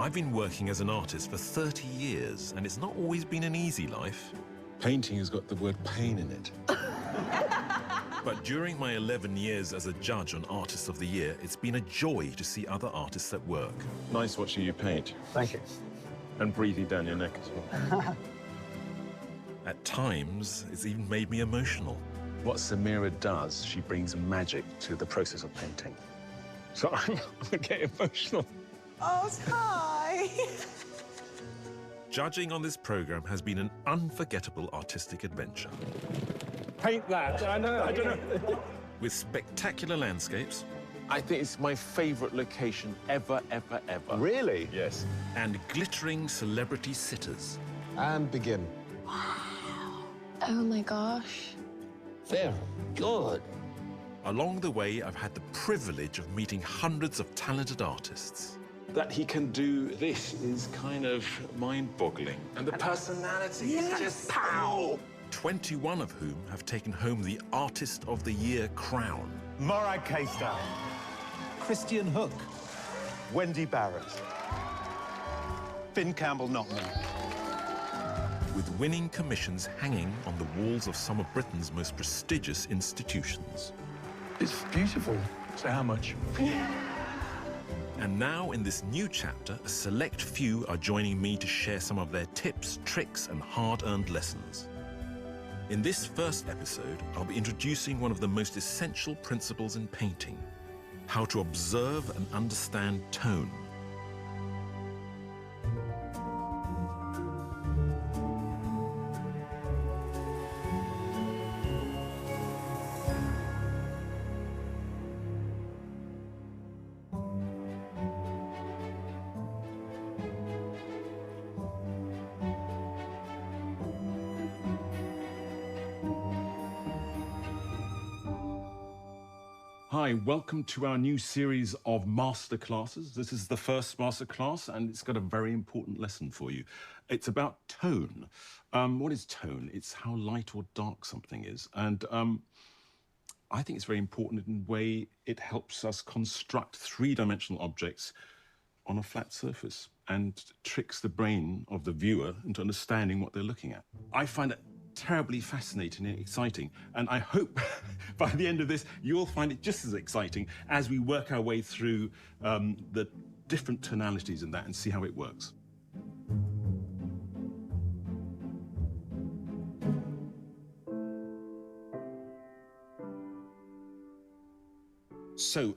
I've been working as an artist for 30 years, and it's not always been an easy life. Painting has got the word pain in it. But during my 11 years as a judge on Artist of the Year, it's been a joy to see other artists at work. Nice watching you paint. Thank you. And breathing down your neck as well. At times, it's even made me emotional. What Samira does, she brings magic to the process of painting. So I'm gonna get emotional. Oh, Ty! Judging on this program has been an unforgettable artistic adventure. Paint that. I don't know. With spectacular landscapes. I think it's my favorite location ever. Really? Yes. And glittering celebrity sitters. And begin. Oh my gosh. Very good. Along the way, I've had the privilege of meeting hundreds of talented artists. That he can do this is kind of mind-boggling. And the personality is just pow! 21 of whom have taken home the Artist of the Year crown. Morag Keister, Christian Hook, Wendy Barrett, Finn Campbell-Knockman. With winning commissions hanging on the walls of some of Britain's most prestigious institutions. It's beautiful. So how much? And now, in this new chapter, a select few are joining me to share some of their tips, tricks, and hard-earned lessons. In this first episode, I'll be introducing one of the most essential principles in painting: how to observe and understand tone. Hi, welcome to our new series of masterclasses. This is the first masterclass, and it's got a very important lesson for you. It's about tone. What is tone? It's how light or dark something is. And I think it's very important in the way it helps us construct three-dimensional objects on a flat surface and tricks the brain of the viewer into understanding what they're looking at. I find it terribly fascinating and exciting, and I hope by the end of this you'll find it just as exciting as we work our way through the different tonalities in that and see how it works. So,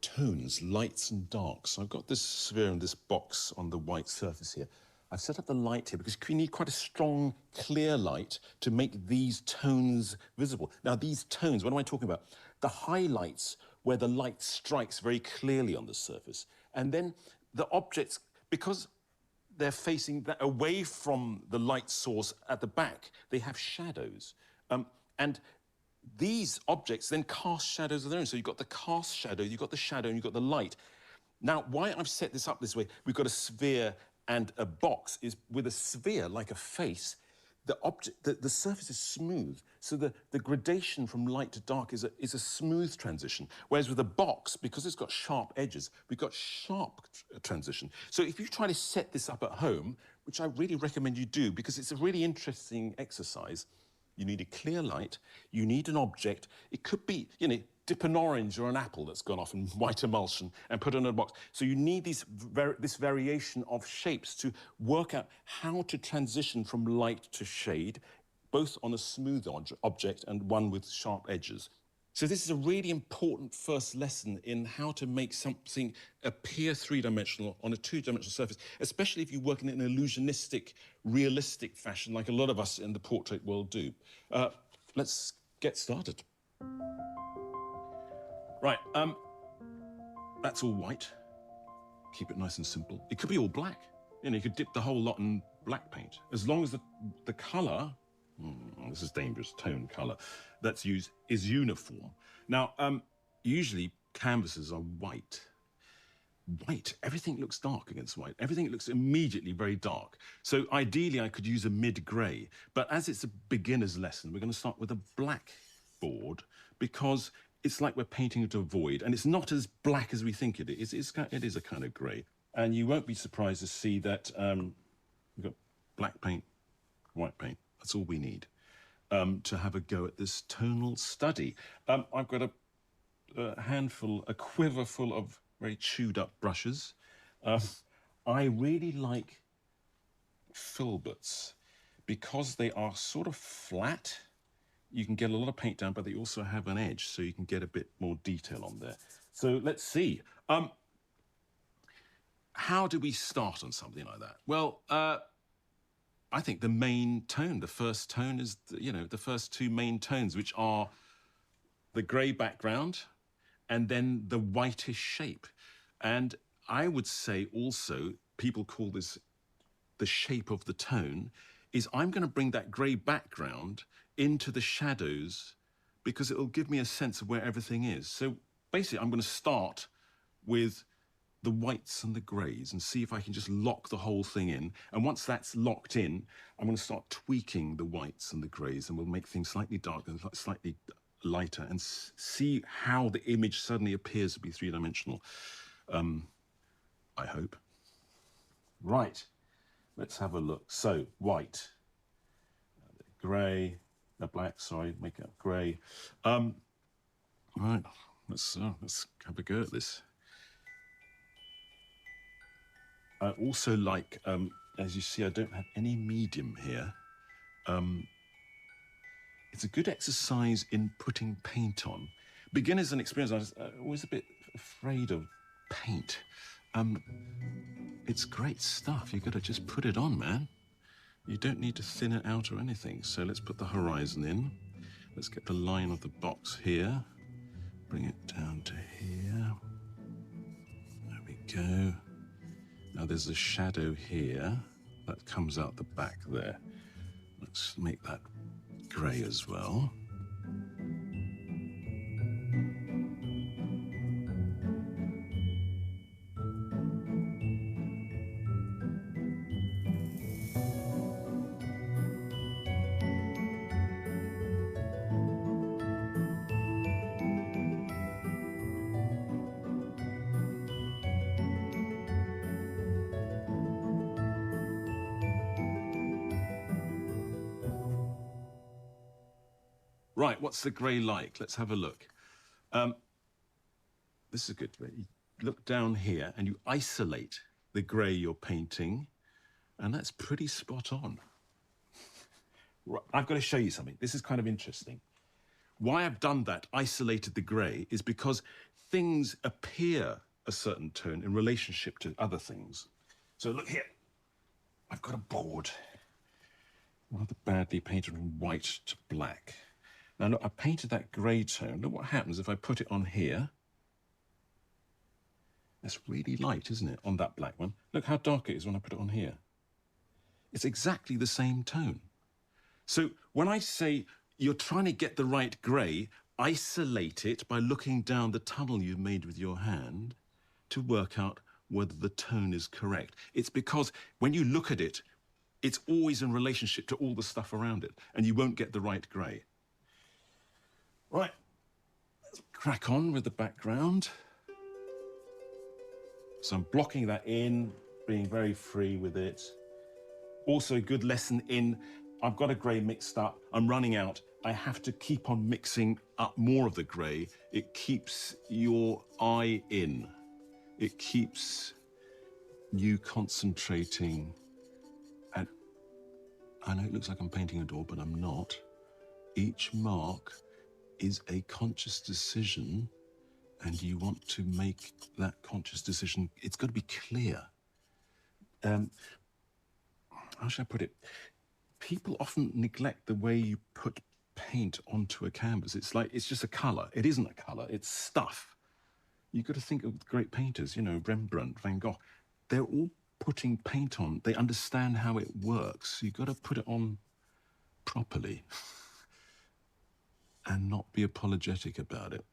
tones, lights and darks. So I've got this sphere and this box on the white surface here. I've set up the light here because we need quite a strong, clear light to make these tones visible. Now, these tones, what am I talking about? The highlights where the light strikes very clearly on the surface. And then the objects, because they're facing away from the light source at the back, they have shadows. And these objects then cast shadows of their own. So you've got the cast shadow, you've got the shadow, and you've got the light. Now, why I've set this up this way, we've got a sphere and a box is with a sphere like a face. The surface is smooth, so the gradation from light to dark is a smooth transition. Whereas with a box, because it's got sharp edges, we've got sharp transition. So if you try to set this up at home, which I really recommend you do because it's a really interesting exercise, you need a clear light, you need an object. It could be, dip an orange or an apple that's gone off in white emulsion and put it in a box. So you need this variation of shapes to work out how to transition from light to shade, both on a smooth object and one with sharp edges. So this is a really important first lesson in how to make something appear three-dimensional on a two-dimensional surface, especially if you work in an illusionistic, realistic fashion like a lot of us in the portrait world do. Let's get started. Right, that's all white. Keep it nice and simple. It could be all black. You could dip the whole lot in black paint. As long as the colour, this is dangerous, tone colour, that's used is uniform. Now, usually canvases are white. White, everything looks dark against white. Everything looks immediately very dark. So ideally I could use a mid-grey, but as it's a beginner's lesson, we're going to start with a black board because it's like we're painting into a void, and it's not as black as we think it is. It is a kind of grey. And you won't be surprised to see that we've got black paint, white paint. That's all we need to have a go at this tonal study. I've got a handful, a quiver full of very chewed up brushes. I really like filberts because they are sort of flat. You can get a lot of paint down, but they also have an edge, so you can get a bit more detail on there. So let's see. How do we start on something like that? Well, I think the main tone, the first tone is, the first two main tones, which are the grey background and then the whitish shape. And I would say also, people call this the shape of the tone, is I'm going to bring that grey background into the shadows because it'll give me a sense of where everything is. So basically, I'm going to start with the whites and the greys and see if I can just lock the whole thing in. And once that's locked in, I'm going to start tweaking the whites and the greys, and we'll make things slightly darker, slightly lighter, and see how the image suddenly appears to be three-dimensional. I hope. Right, let's have a look. So, white, grey, black, sorry, make it grey. Right, let's have a go at this. I also like, as you see, I don't have any medium here. It's a good exercise in putting paint on. Beginners and experienced artists are always a bit afraid of paint. It's great stuff. You've got to just put it on, man. You don't need to thin it out or anything. So let's put the horizon in. Let's get the line of the box here. Bring it down to here. There we go. Now there's a shadow here that comes out the back there. Let's make that grey as well. Right, what's the grey like? Let's have a look. This is good. You look down here and you isolate the grey you're painting, and that's pretty spot on. Right, I've got to show you something. This is kind of interesting. Why I've done that, isolated the grey, is because things appear a certain tone in relationship to other things. So look here. I've got a board, rather badly painted from white to black. Now, look, I painted that grey tone. Look what happens if I put it on here. That's really light, isn't it, on that black one? Look how dark it is when I put it on here. It's exactly the same tone. So when I say you're trying to get the right grey, isolate it by looking down the tunnel you've made with your hand to work out whether the tone is correct. It's because when you look at it, it's always in relationship to all the stuff around it, and you won't get the right grey. Right, let's crack on with the background. So I'm blocking that in, being very free with it. Also a good lesson in, I've got a grey mixed up, I'm running out. I have to keep on mixing up more of the grey. It keeps your eye in. It keeps you concentrating. And I know it looks like I'm painting a door, but I'm not. Each mark is a conscious decision, and you want to make that conscious decision. It's got to be clear. How should I put it? People often neglect the way you put paint onto a canvas. It's like, it's just a colour. It isn't a colour, it's stuff. You've got to think of great painters, you know, Rembrandt, Van Gogh. They're all putting paint on. They understand how it works. You've got to put it on properly and not be apologetic about it.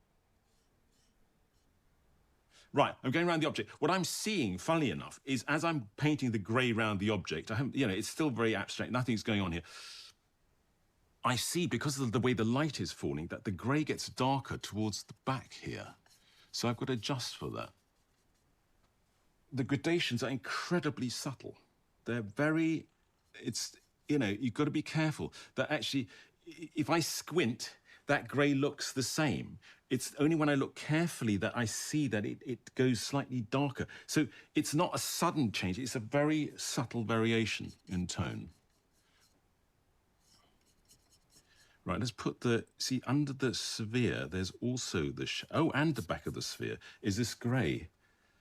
Right, I'm going around the object. What I'm seeing, funnily enough, is as I'm painting the grey around the object, I haven't, it's still very abstract, nothing's going on here. I see, because of the way the light is falling, that the grey gets darker towards the back here. So I've got to adjust for that. the gradations are incredibly subtle. They're very, you've got to be careful that actually, if I squint, that grey looks the same. It's only when I look carefully that I see that it goes slightly darker. So it's not a sudden change, it's a very subtle variation in tone. Right, let's put see, under the sphere, there's also and the back of the sphere is this grey.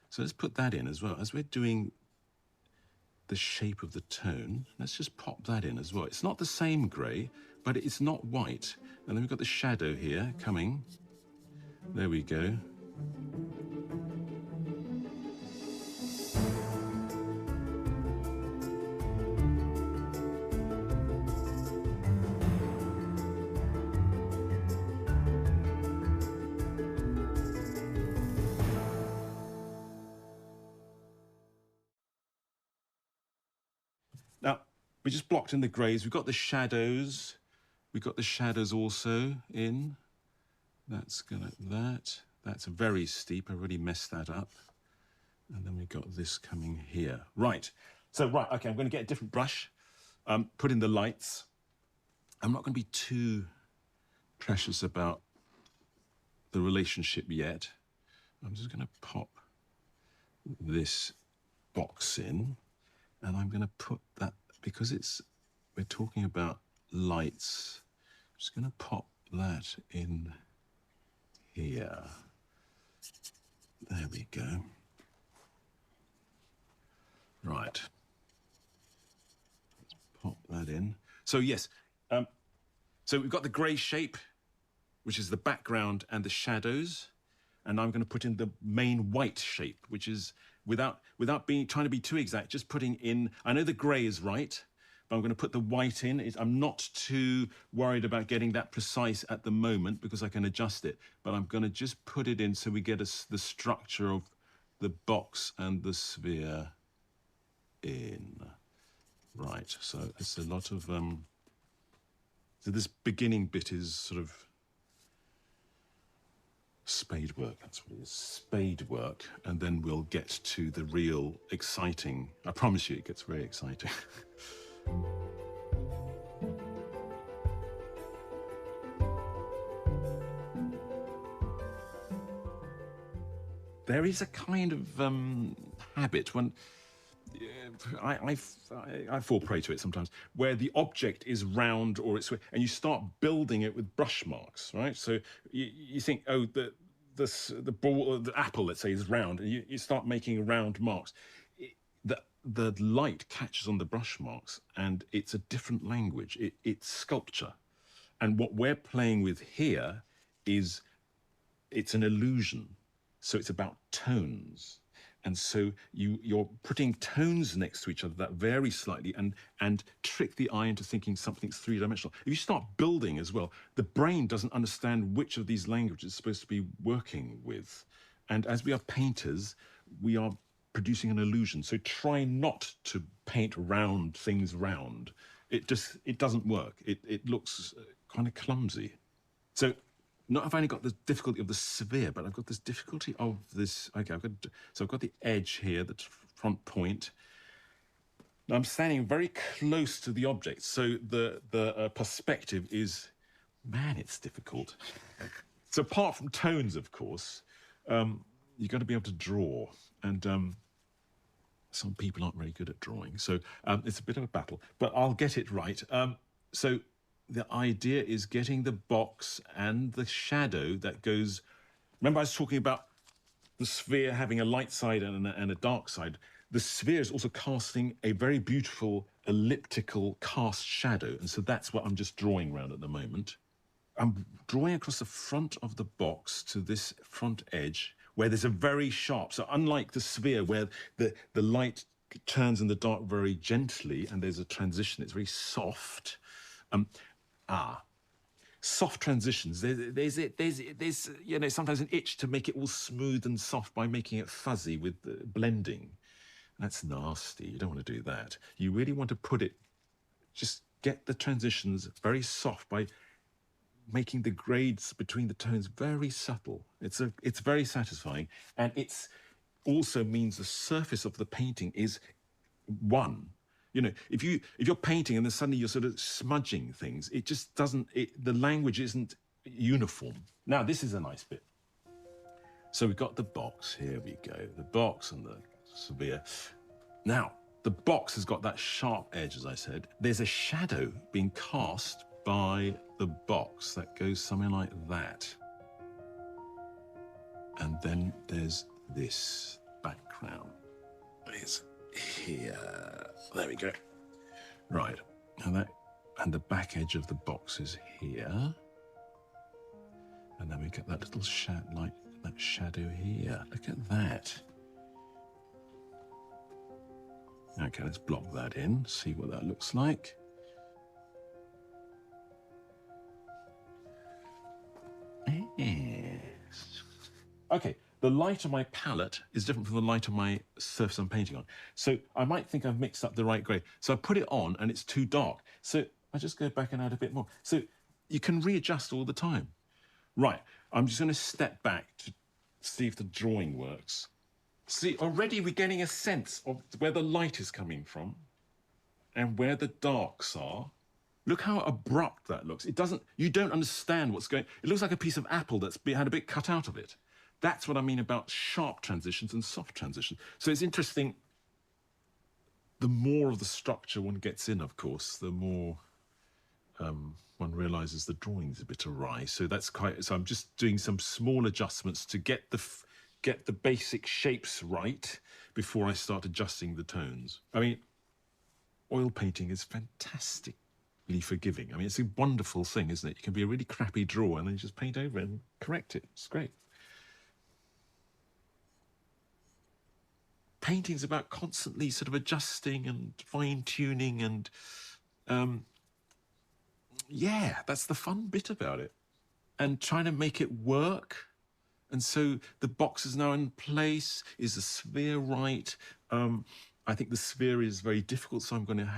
So let's put that in as well. As we're doing the shape of the tone, let's just pop that in as well. It's not the same grey, but it's not white. And then we've got the shadow here coming. There we go. Now, we just blocked in the greys. We've got the shadows. We've got the shadows also in. That's gonna, that's very steep. I already messed that up. And then we've got this coming here. Right. So, right, okay, I'm going to get a different brush, put in the lights. I'm not going to be too precious about the relationship yet. I'm just going to pop this box in, and I'm going to put that, because we're talking about lights, I'm just going to pop that in here. There we go. Right. Let's pop that in. So yes, so we've got the grey shape, which is the background and the shadows, and I'm going to put in the main white shape, which is without trying to be too exact, just putting in. I know the grey is right, but I'm going to put the white in. I'm not too worried about getting that precise at the moment because I can adjust it, but I'm going to just put it in so we get the structure of the box and the sphere in. Right, so it's a lot of, so this beginning bit is sort of spade work, that's what it is, spade work, and then we'll get to the real exciting, I promise you it gets very exciting. There is a kind of habit when, I fall prey to it sometimes, where the object is round or and you start building it with brush marks, right? So you think, oh, the ball, the apple, let's say, is round, and you start making round marks. The light catches on the brush marks, and it's a different language. It's sculpture, and what we're playing with here is it's an illusion. So it's about tones. And so you're putting tones next to each other that vary slightly and trick the eye into thinking something's three-dimensional. If you start building as well, the brain doesn't understand which of these languages it's supposed to be working with. And as we are painters, we are producing an illusion. So try not to paint round things round. It doesn't work. It looks kind of clumsy. So not I've only got the difficulty of the sphere, but I've got this difficulty of this. Okay, I've got the edge here, the front point. Now I'm standing very close to the object, so the perspective is, man, it's difficult. So apart from tones, of course, you've got to be able to draw, and some people aren't very good at drawing, so it's a bit of a battle, but I'll get it right. So the idea is getting the box and the shadow that goes. Remember, I was talking about the sphere having a light side and a dark side. The sphere is also casting a very beautiful elliptical cast shadow, and so that's what I'm just drawing around at the moment. I'm drawing across the front of the box to this front edge where there's a very sharp, so unlike the sphere where the light turns in the dark very gently and there's a transition, it's very soft. Soft transitions. There's sometimes an itch to make it all smooth and soft by making it fuzzy with blending. That's nasty. You don't want to do that. You really want to put it, just get the transitions very soft by making the grades between the tones very subtle. It's very satisfying, and also means the surface of the painting is one. You know, if you're painting and then suddenly you're sort of smudging things, it just doesn't, the language isn't uniform. Now, this is a nice bit. So we've got the box, here we go, the box and the severe. Now, the box has got that sharp edge, as I said. There's a shadow being cast by the box that goes something like that. And then there's this background. It's here. There we go. Right. And the back edge of the box is here. And then we get that little that shadow here. Look at that. Okay, let's block that in, see what that looks like. Yes. Okay, the light on my palette is different from the light on my surface I'm painting on. So I might think I've mixed up the right grade. So I put it on and it's too dark. So I just go back and add a bit more. So you can readjust all the time. Right, I'm just going to step back to see if the drawing works. See, already we're getting a sense of where the light is coming from and where the darks are. Look how abrupt that looks. It doesn't, you don't understand what's going, it looks like a piece of apple that's had a bit cut out of it. That's what I mean about sharp transitions and soft transitions. So it's interesting, the more of the structure one gets in, of course, the more one realizes the drawing's a bit awry. So that's so I'm just doing some small adjustments to get the basic shapes right before I start adjusting the tones. I mean, oil painting is fantastically forgiving. I mean, it's a wonderful thing, isn't it? You can be a really crappy drawer and then you just paint over it and correct it. It's great. Painting's about constantly sort of adjusting and fine-tuning and, yeah, that's the fun bit about it. And trying to make it work. And so the box is now in place. Is the sphere right? I think the sphere is very difficult, so I'm going to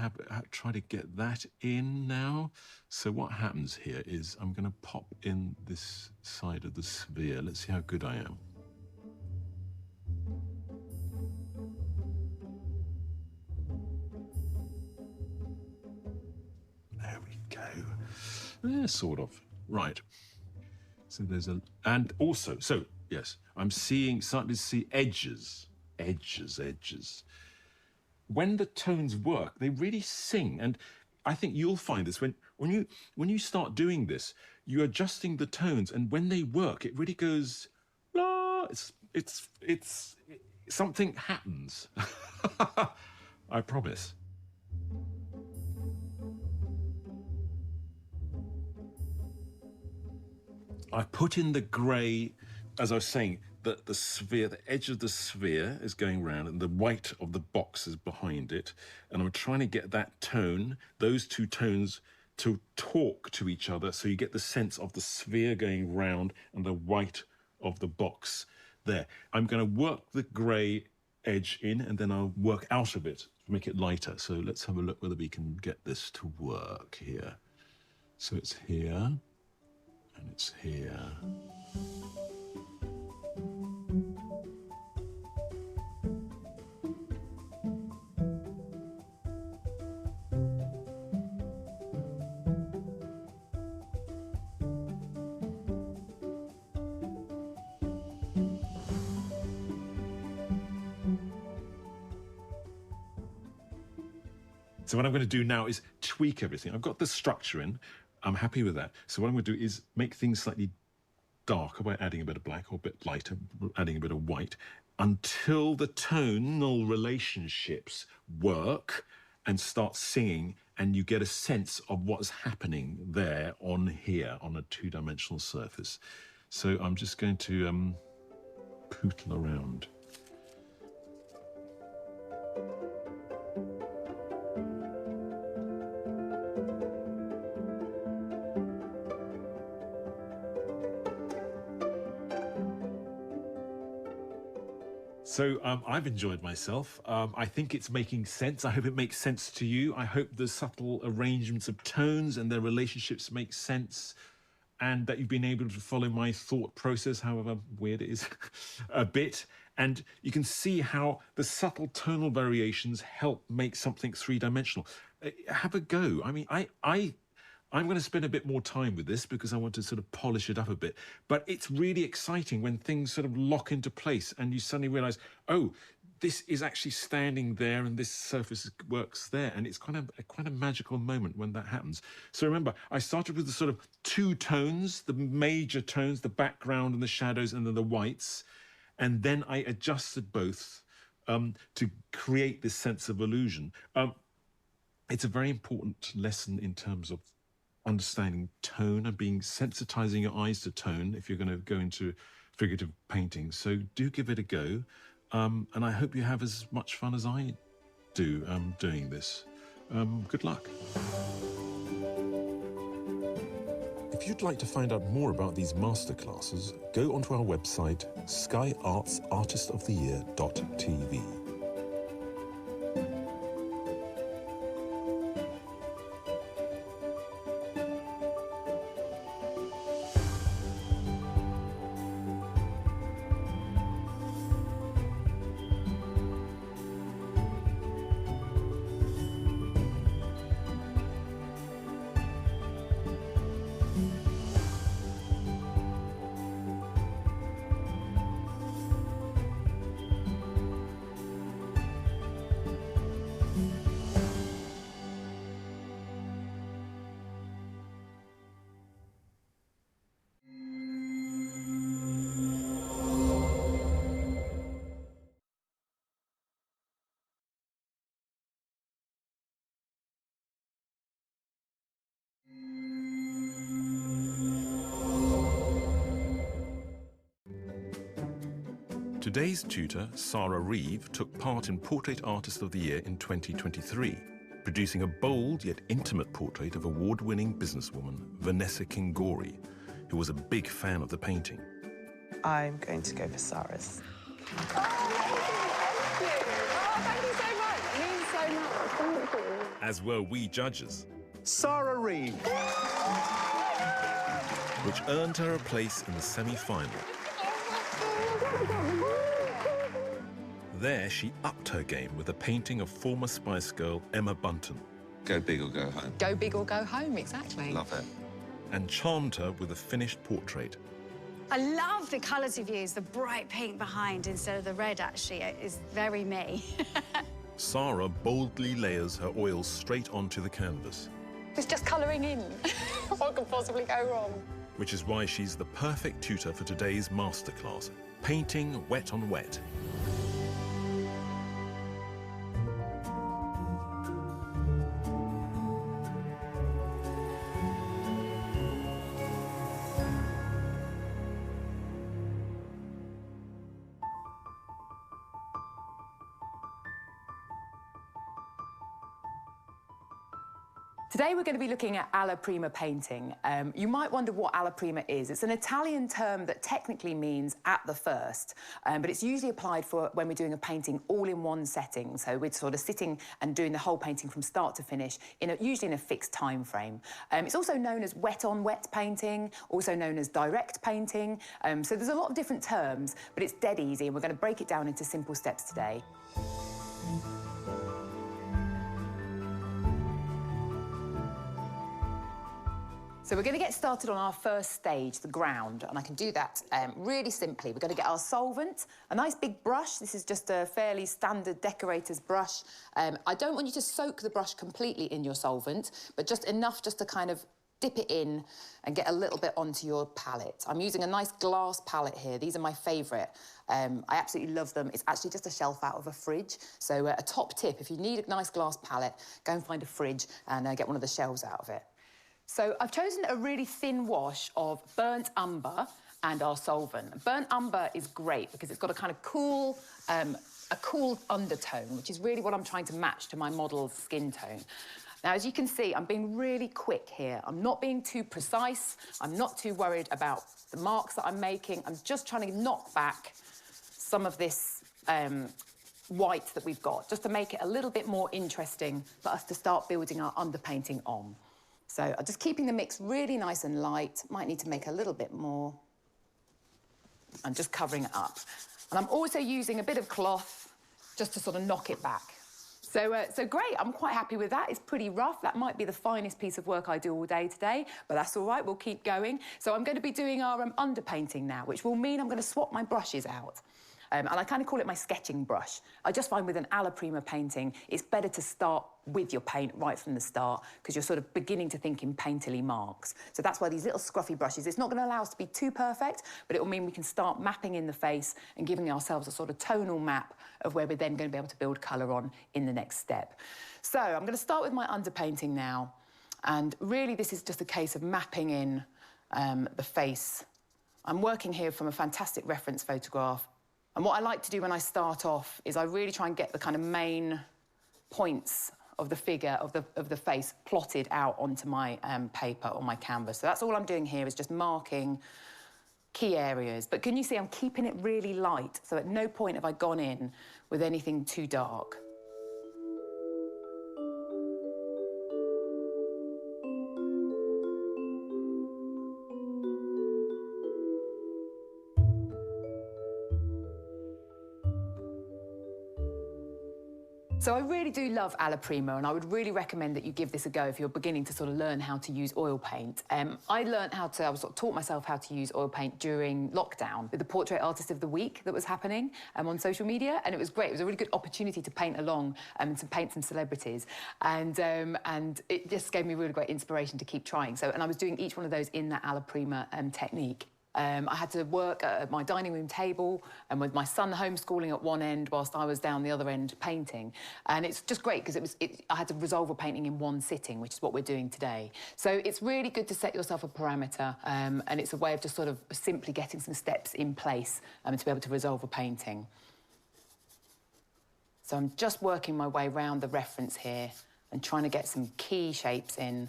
try to get that in now. So what happens here is I'm going to pop in this side of the sphere. Let's see how good I am. There we go. Yeah, sort of. Right. So there's and also, so yes, I'm starting to see edges. When the tones work, they really sing. And I think you'll find this when you start doing this, you're adjusting the tones, and when they work, it really goes, la, it's something happens. I promise. I put in the grey, as I was saying, the sphere, the edge of the sphere is going round and the white of the box is behind it. And I'm trying to get that tone, those two tones, to talk to each other so you get the sense of the sphere going round and the white of the box there. I'm going to work the grey edge in and then I'll work out of it to make it lighter. So let's have a look whether we can get this to work here. So it's here. And it's here. So what I'm going to do now is tweak everything. I've got the structure in. I'm happy with that. So what I'm going to do is make things slightly darker by adding a bit of black, or a bit lighter, adding a bit of white, until the tonal relationships work and start singing, and you get a sense of what's happening there on here on a two-dimensional surface. So I'm just going to pootle around. So I've enjoyed myself. I think it's making sense. I hope it makes sense to you. I hope the subtle arrangements of tones and their relationships make sense. and that you've been able to follow my thought process, however weird it is, a bit. And you can see how the subtle tonal variations help make something three-dimensional. Have a go. I mean, I'm going to spend a bit more time with this because I want to sort of polish it up a bit. But it's really exciting when things sort of lock into place and you suddenly realise, oh, this is actually standing there and this surface works there. And it's quite a magical moment when that happens. So remember, I started with the sort of two tones, the major tones, the background and the shadows and then the whites. And then I adjusted both to create this sense of illusion. It's a very important lesson in terms of understanding tone and sensitizing your eyes to tone if you're going to go into figurative painting. So do give it a go. And I hope you have as much fun as I do doing this. Good luck. If you'd like to find out more about these masterclasses, go onto our website, skyartsartistoftheyear.tv. Today's tutor, Sarah Reeve, took part in Portrait Artist of the Year in 2023, producing a bold yet intimate portrait of award-winning businesswoman Vanessa Kingori, who was a big fan of the painting. I'm going to go for Sarah's. Thank you so much. It means so much. Thank you. As were we judges, Sarah Reeve. which earned her a place in the semi-final. There, she upped her game with a painting of former Spice Girl Emma Bunton. Go big or go home. Go big or go home, exactly. Love it. And charmed her with a finished portrait. I love the colours you've used, the bright pink behind instead of the red, actually. It is very me. Sarah boldly layers her oils straight onto the canvas. It's just colouring in. What could possibly go wrong? Which is why she's the perfect tutor for today's masterclass, painting wet on wet. Today we're going to be looking at alla prima painting. You might wonder what alla prima is. It's an Italian term that technically means at the first, but it's usually applied for when we're doing a painting all in one setting. So we're sort of sitting and doing the whole painting from start to finish, usually in a fixed time frame. It's also known as wet on wet painting, also known as direct painting. So there's a lot of different terms, but it's dead easy, and we're going to break it down into simple steps today. So we're going to get started on our first stage, the ground, and I can do that really simply. We're going to get our solvent, a nice big brush. This is just a fairly standard decorator's brush. I don't want you to soak the brush completely in your solvent, but just enough just to kind of dip it in and get a little bit onto your palette. I'm using a nice glass palette here. These are my favourite. I absolutely love them. It's actually just a shelf out of a fridge. So a top tip, if you need a nice glass palette, go and find a fridge and get one of the shelves out of it. So I've chosen a really thin wash of burnt umber and our solvent. Burnt umber is great because it's got a kind of cool undertone, which is really what I'm trying to match to my model's skin tone. Now, as you can see, I'm being really quick here. I'm not being too precise. I'm not too worried about the marks that I'm making. I'm just trying to knock back some of this white that we've got, just to make it a little bit more interesting for us to start building our underpainting on. So I'm just keeping the mix really nice and light. Might need to make a little bit more. I'm just covering it up. And I'm also using a bit of cloth just to sort of knock it back. So great, I'm quite happy with that. It's pretty rough. That might be the finest piece of work I do all day today, but that's all right, we'll keep going. So I'm going to be doing our underpainting now, which will mean I'm going to swap my brushes out. And I kind of call it my sketching brush. I just find with an alla prima painting, it's better to start with your paint right from the start because you're sort of beginning to think in painterly marks. So that's why these little scruffy brushes, it's not going to allow us to be too perfect, but it will mean we can start mapping in the face and giving ourselves a sort of tonal map of where we're then going to be able to build colour on in the next step. So I'm going to start with my underpainting now. And really, this is just a case of mapping in the face. I'm working here from a fantastic reference photograph. And what I like to do when I start off is I really try and get the kind of main points of the figure, of the face, plotted out onto my paper or my canvas. So that's all I'm doing here is just marking key areas. But can you see I'm keeping it really light, so at no point have I gone in with anything too dark. So I really do love alla prima, and I would really recommend that you give this a go if you're beginning to sort of learn how to use oil paint. I was sort of taught myself how to use oil paint during lockdown with the Portrait Artist of the Week that was happening on social media, and it was great. It was a really good opportunity to paint along and to paint some celebrities, and it just gave me really great inspiration to keep trying. So, and I was doing each one of those in that alla prima technique. I had to work at my dining room table and with my son homeschooling at one end whilst I was down the other end painting. And it's just great because I had to resolve a painting in one sitting, which is what we're doing today. So it's really good to set yourself a parameter and it's a way of just sort of simply getting some steps in place to be able to resolve a painting. So I'm just working my way around the reference here and trying to get some key shapes in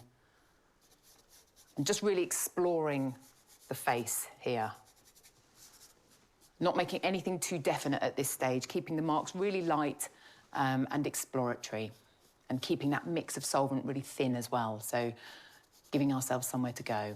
and just really exploring the face here. Not making anything too definite at this stage, keeping the marks really light and exploratory, and keeping that mix of solvent really thin as well, so giving ourselves somewhere to go.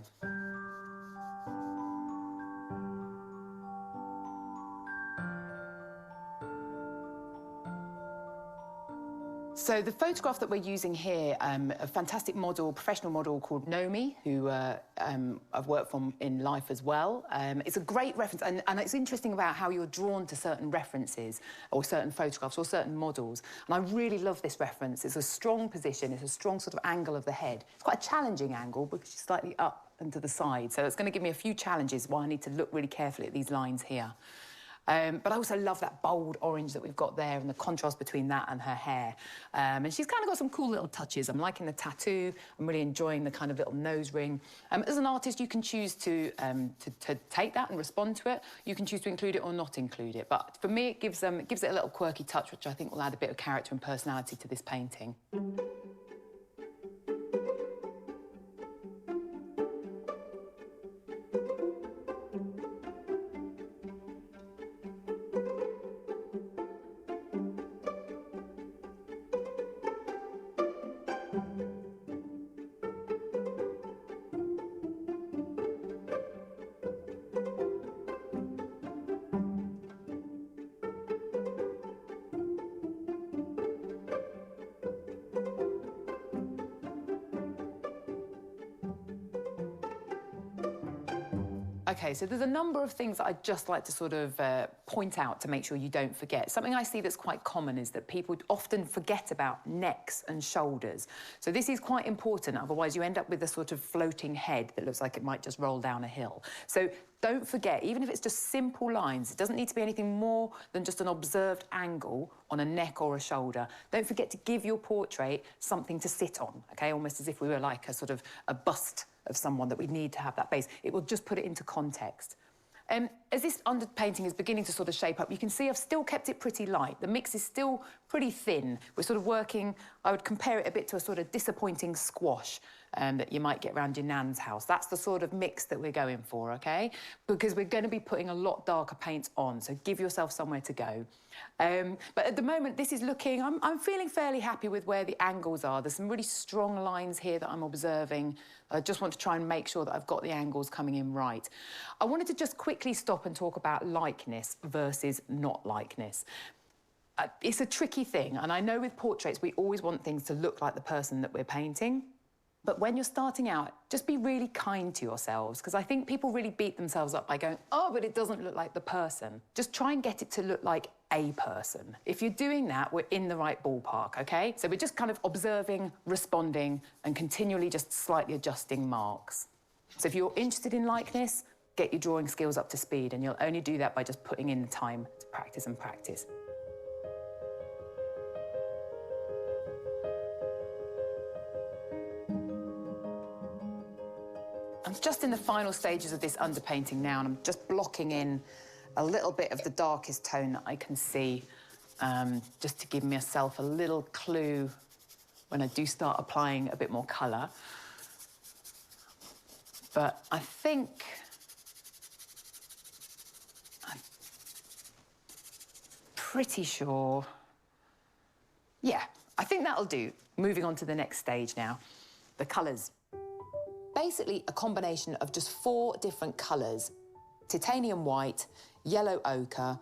So the photograph that we're using here, a fantastic model, professional model called Nomi, who I've worked from in life as well. It's a great reference, and it's interesting about how you're drawn to certain references or certain photographs or certain models. And I really love this reference. It's a strong position, it's a strong sort of angle of the head. It's quite a challenging angle because she's slightly up and to the side. So it's going to give me a few challenges while I need to look really carefully at these lines here. But I also love that bold orange that we've got there and the contrast between that and her hair. And she's kind of got some cool little touches. I'm liking the tattoo. I'm really enjoying the kind of little nose ring. As an artist, you can choose to take that and respond to it. You can choose to include it or not include it. But for me, it gives it a little quirky touch, which I think will add a bit of character and personality to this painting. OK, so there's a number of things that I'd just like to sort of point out to make sure you don't forget. Something I see that's quite common is that people often forget about necks and shoulders. So this is quite important, otherwise you end up with a sort of floating head that looks like it might just roll down a hill. So don't forget, even if it's just simple lines, it doesn't need to be anything more than just an observed angle on a neck or a shoulder. Don't forget to give your portrait something to sit on, OK? Almost as if we were like a sort of a bust of someone that we need to have that base. It will just put it into context. as this underpainting is beginning to sort of shape up, you can see I've still kept it pretty light. The mix is still pretty thin. We're sort of working, I would compare it a bit to a sort of disappointing squash that you might get around your nan's house. That's the sort of mix that we're going for, OK? Because we're going to be putting a lot darker paints on, so give yourself somewhere to go. But at the moment, this is looking, I'm feeling fairly happy with where the angles are. There's some really strong lines here that I'm observing. I just want to try and make sure that I've got the angles coming in right. I wanted to just quickly stop and talk about likeness versus not likeness. It's a tricky thing, and I know with portraits we always want things to look like the person that we're painting. But when you're starting out, just be really kind to yourselves, because I think people really beat themselves up by going, oh, but it doesn't look like the person. Just try and get it to look like a person. If you're doing that, we're in the right ballpark, OK? So we're just kind of observing, responding, and continually just slightly adjusting marks. So if you're interested in likeness, get your drawing skills up to speed, and you'll only do that by just putting in the time to practice and practice. I'm just in the final stages of this underpainting now, and I'm just blocking in a little bit of the darkest tone that I can see, just to give myself a little clue when I do start applying a bit more colour. But I think I'm pretty sure, yeah, I think that'll do. Moving on to the next stage now, the colours. Basically a combination of just 4 different colours: titanium white, yellow ochre,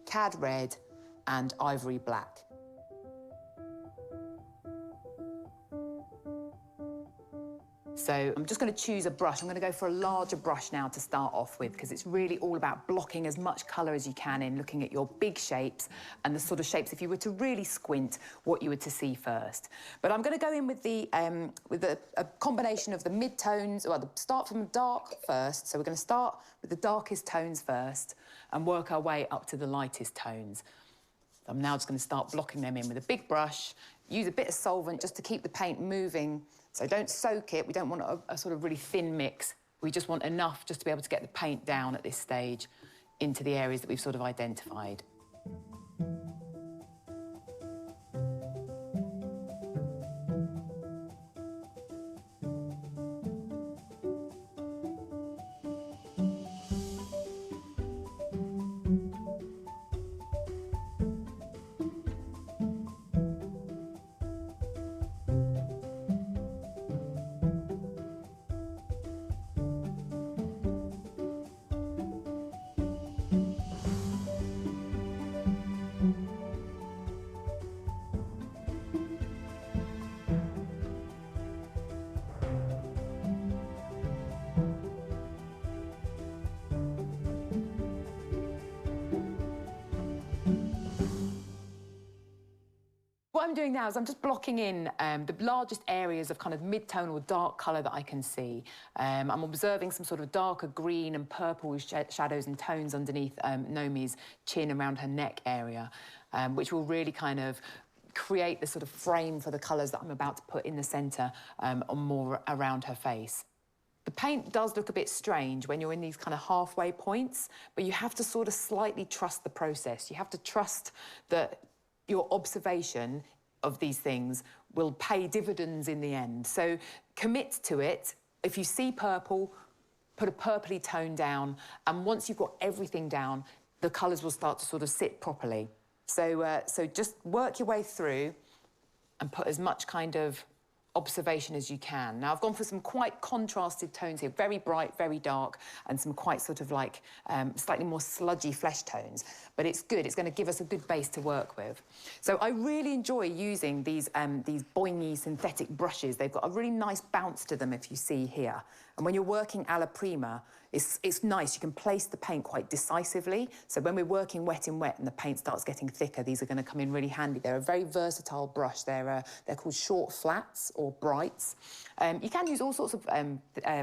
cad red, and ivory black. So I'm just going to choose a brush. I'm going to go for a larger brush now to start off with, because it's really all about blocking as much colour as you can in, looking at your big shapes and the sort of shapes, if you were to really squint, what you were to see first. But I'm going to go in with a combination of the mid-tones, well, start from dark first. So we're going to start with the darkest tones first and work our way up to the lightest tones. I'm now just going to start blocking them in with a big brush, use a bit of solvent just to keep the paint moving. So don't soak it. We don't want a sort of really thin mix. We just want enough just to be able to get the paint down at this stage into the areas that we've sort of identified. What I'm doing now is I'm just blocking in the largest areas of kind of mid-tone or dark colour that I can see. I'm observing some sort of darker green and purple shadows and tones underneath Nomi's chin, around her neck area, which will really kind of create the sort of frame for the colours that I'm about to put in the centre or more around her face. The paint does look a bit strange when you're in these kind of halfway points, but you have to sort of slightly trust the process. You have to trust that your observation of these things will pay dividends in the end. So commit to it. If you see purple, put a purpley tone down, and once you've got everything down, the colours will start to sort of sit properly. So, so just work your way through and put as much kind of observation as you can. Now, I've gone for some quite contrasted tones here, very bright, very dark, and some quite sort of like slightly more sludgy flesh tones. But it's good. It's going to give us a good base to work with. So I really enjoy using these boingy synthetic brushes. They've got a really nice bounce to them, if you see here. And when you're working alla prima, it's nice. You can place the paint quite decisively. So when we're working wet in wet and the paint starts getting thicker, these are going to come in really handy. They're a very versatile brush. They're called short flats or brights. You can use all sorts of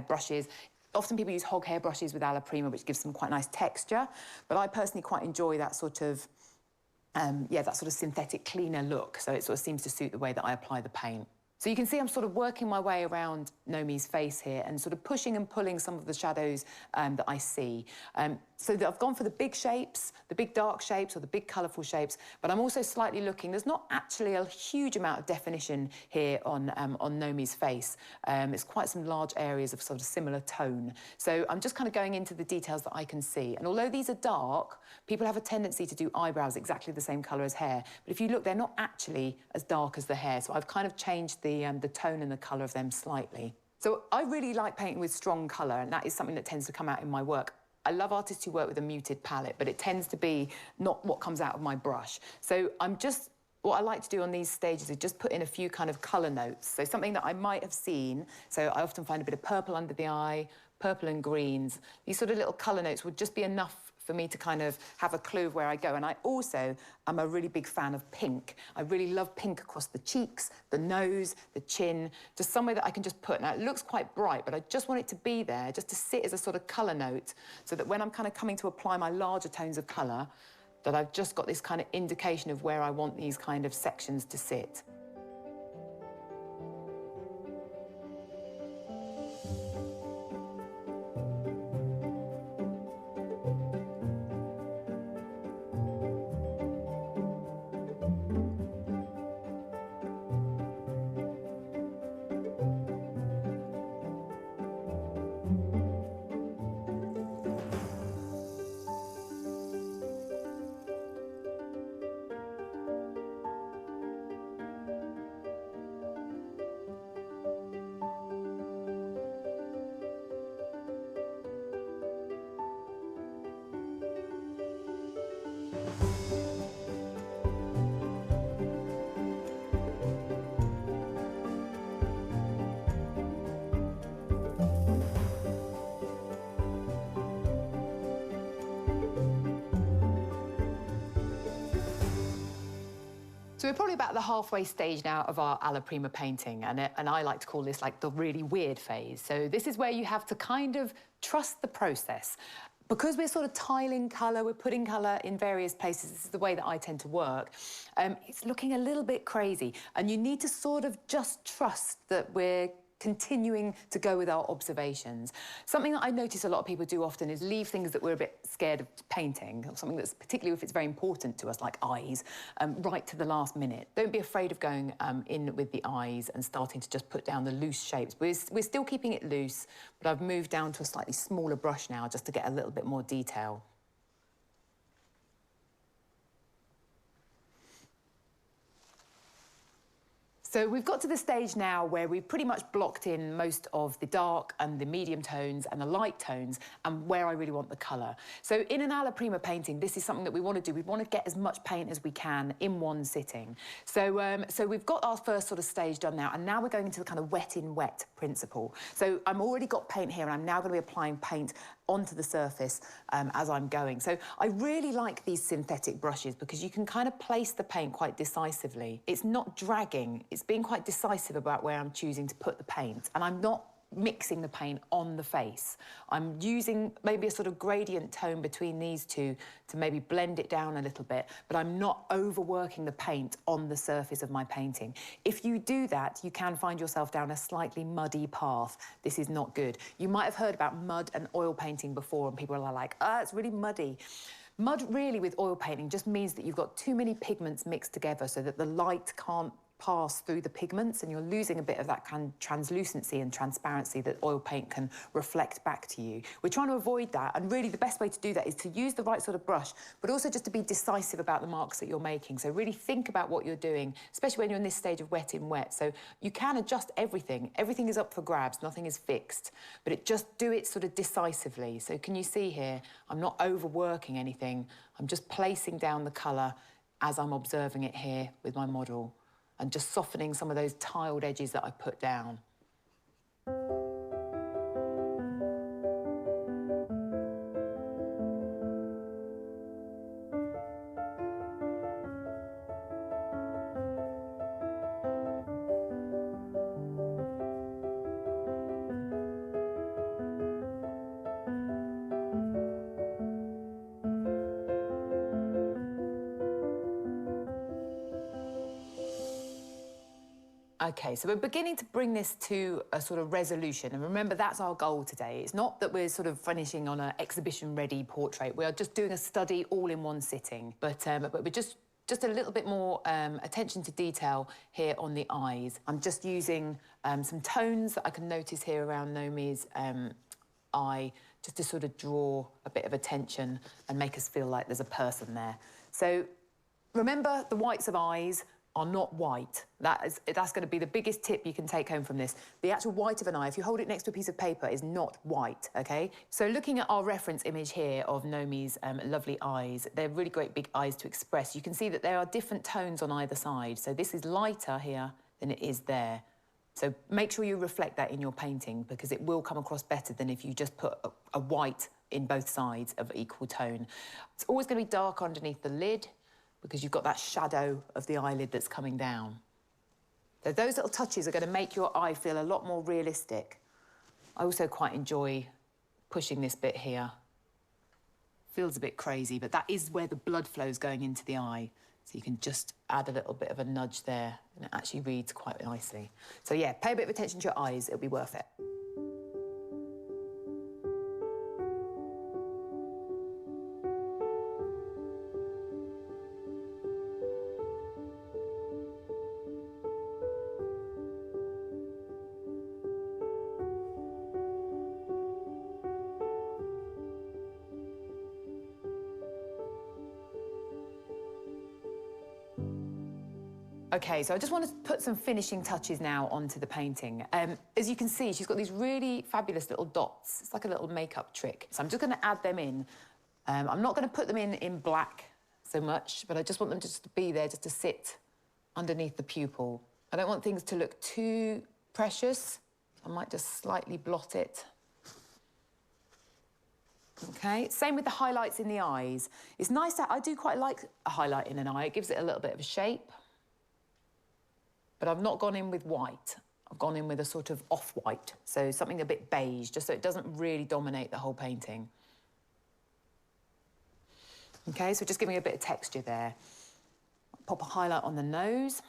brushes. Often people use hog hair brushes with alla prima, which gives them quite nice texture. But I personally quite enjoy that sort of, yeah, that sort of synthetic, cleaner look. So it sort of seems to suit the way that I apply the paint. So you can see I'm sort of working my way around Nomi's face here and sort of pushing and pulling some of the shadows that I see. So that I've gone for the big shapes, the big dark shapes or the big colourful shapes, but I'm also slightly looking, there's not actually a huge amount of definition here on Nomi's face. It's quite some large areas of sort of similar tone. So I'm just kind of going into the details that I can see. And although these are dark, people have a tendency to do eyebrows exactly the same colour as hair. But if you look, they're not actually as dark as the hair. So I've kind of changed the tone and the colour of them slightly. So I really like painting with strong colour, and that is something that tends to come out in my work. I love artists who work with a muted palette, but it tends to be not what comes out of my brush. So what I like to do on these stages is just put in a few kind of colour notes. So something that I might have seen. So I often find a bit of purple under the eye, purple and greens. These sort of little colour notes would just be enough for me to kind of have a clue of where I go. And I also am a really big fan of pink. I really love pink across the cheeks, the nose, the chin, just somewhere that I can just put. Now, it looks quite bright, but I just want it to be there, just to sit as a sort of colour note, so that when I'm kind of coming to apply my larger tones of colour, that I've just got this kind of indication of where I want these kind of sections to sit. So we're probably about the halfway stage now of our alla prima painting, and I like to call this like the really weird phase. So this is where you have to kind of trust the process. Because we're sort of tiling colour, we're putting colour in various places, this is the way that I tend to work, it's looking a little bit crazy, and you need to sort of just trust that we're continuing to go with our observations. Something that I notice a lot of people do often is leave things that we're a bit scared of painting, or something that's particularly if it's very important to us, like eyes, right to the last minute. Don't be afraid of going in with the eyes and starting to just put down the loose shapes. We're still keeping it loose, but I've moved down to a slightly smaller brush now just to get a little bit more detail. So we've got to the stage now where we've pretty much blocked in most of the dark and the medium tones and the light tones and where I really want the colour. So in an alla prima painting, this is something that we want to do. We want to get as much paint as we can in one sitting. So, so we've got our first sort of stage done now, and now we're going into the kind of wet in wet principle. So I'm already got paint here, and I'm now going to be applying paint onto the surface as I'm going. So I really like these synthetic brushes because you can kind of place the paint quite decisively. It's not dragging, it's being quite decisive about where I'm choosing to put the paint, and I'm not mixing the paint on the face. I'm using maybe a sort of gradient tone between these two to maybe blend it down a little bit, but I'm not overworking the paint on the surface of my painting. If you do that, you can find yourself down a slightly muddy path. This is not good. You might have heard about mud and oil painting before, and people are like, it's really muddy. Mud really with oil painting just means that you've got too many pigments mixed together so that the light can't pass through the pigments, and you're losing a bit of that kind of translucency and transparency that oil paint can reflect back to you. We're trying to avoid that, and really the best way to do that is to use the right sort of brush, but also just to be decisive about the marks that you're making. So really think about what you're doing, especially when you're in this stage of wet in wet. So you can adjust everything. Everything is up for grabs, nothing is fixed, but just do it sort of decisively. So can you see here, I'm not overworking anything. I'm just placing down the colour as I'm observing it here with my model, and just softening some of those tiled edges that I put down. OK, so we're beginning to bring this to a sort of resolution. And remember, that's our goal today. It's not that we're sort of finishing on an exhibition-ready portrait. We are just doing a study all in one sitting. But we're just a little bit more attention to detail here on the eyes. I'm just using some tones that I can notice here around Nomi's eye, just to sort of draw a bit of attention and make us feel like there's a person there. So remember, the whites of eyes are not white. That's going to be the biggest tip you can take home from this. The actual white of an eye, if you hold it next to a piece of paper, is not white, OK? So looking at our reference image here of Nomi's lovely eyes, they're really great big eyes to express. You can see that there are different tones on either side. So this is lighter here than it is there. So make sure you reflect that in your painting, because it will come across better than if you just put a white in both sides of equal tone. It's always going to be dark underneath the lid, because you've got that shadow of the eyelid that's coming down. So those little touches are going to make your eye feel a lot more realistic. I also quite enjoy pushing this bit here. Feels a bit crazy, but that is where the blood flow is going into the eye. So you can just add a little bit of a nudge there, and it actually reads quite nicely. So yeah, pay a bit of attention to your eyes, it'll be worth it. OK, so I just want to put some finishing touches now onto the painting. As you can see, she's got these really fabulous little dots. It's like a little makeup trick. So I'm just going to add them in. I'm not going to put them in black so much, but I just want them just to be there, just to sit underneath the pupil. I don't want things to look too precious. I might just slightly blot it. OK, same with the highlights in the eyes. It's nice that I do quite like a highlight in an eye. It gives it a little bit of a shape. But I've not gone in with white. I've gone in with a sort of off-white, so something a bit beige, just so it doesn't really dominate the whole painting. OK, so just giving a bit of texture there. Pop a highlight on the nose.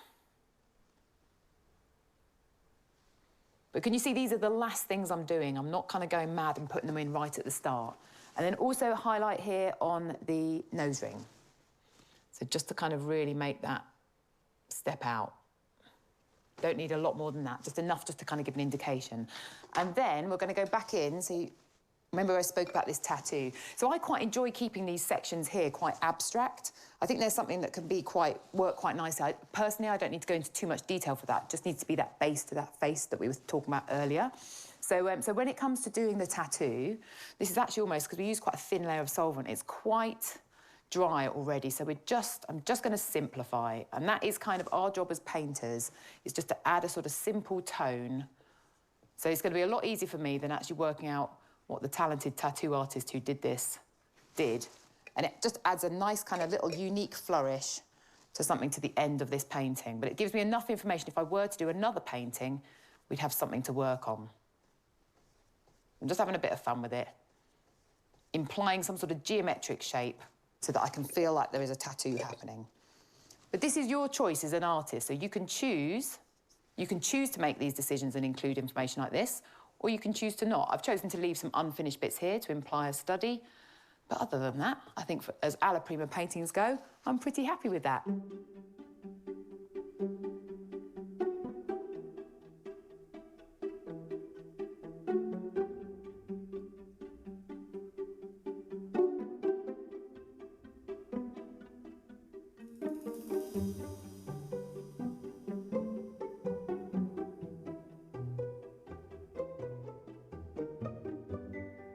But can you see these are the last things I'm doing? I'm not kind of going mad and putting them in right at the start. And then also a highlight here on the nose ring. So just to kind of really make that step out. Don't need a lot more than that, just enough just to kind of give an indication. And then we're going to go back in. So remember I spoke about this tattoo. So I quite enjoy keeping these sections here quite abstract. I think there's something that can be work quite nicely. Personally, I don't need to go into too much detail for that. It just needs to be that base to that face that we were talking about earlier. So, so when it comes to doing the tattoo, this is actually almost, because we use quite a thin layer of solvent, it's quite dry already, so I'm just going to simplify, and that is kind of our job as painters, is just to add a sort of simple tone. So it's going to be a lot easier for me than actually working out what the talented tattoo artist who did this did, and it just adds a nice kind of little unique flourish to something to the end of this painting. But it gives me enough information. If I were to do another painting, we'd have something to work on. I'm just having a bit of fun with it, implying some sort of geometric shape, so that I can feel like there is a tattoo happening. But this is your choice as an artist, so you can choose to make these decisions and include information like this, or you can choose to not. I've chosen to leave some unfinished bits here to imply a study, but other than that, I think as alla prima paintings go, I'm pretty happy with that.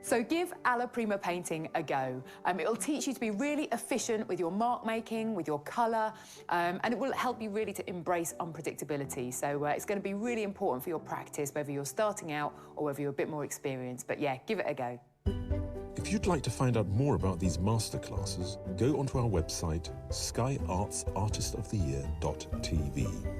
So give alla prima painting a go. It'll teach you to be really efficient with your mark making, with your colour, and it will help you really to embrace unpredictability. So it's going to be really important for your practice, whether you're starting out or whether you're a bit more experienced. But yeah, give it a go. If you'd like to find out more about these masterclasses, go onto our website, skyartsartistoftheyear.tv.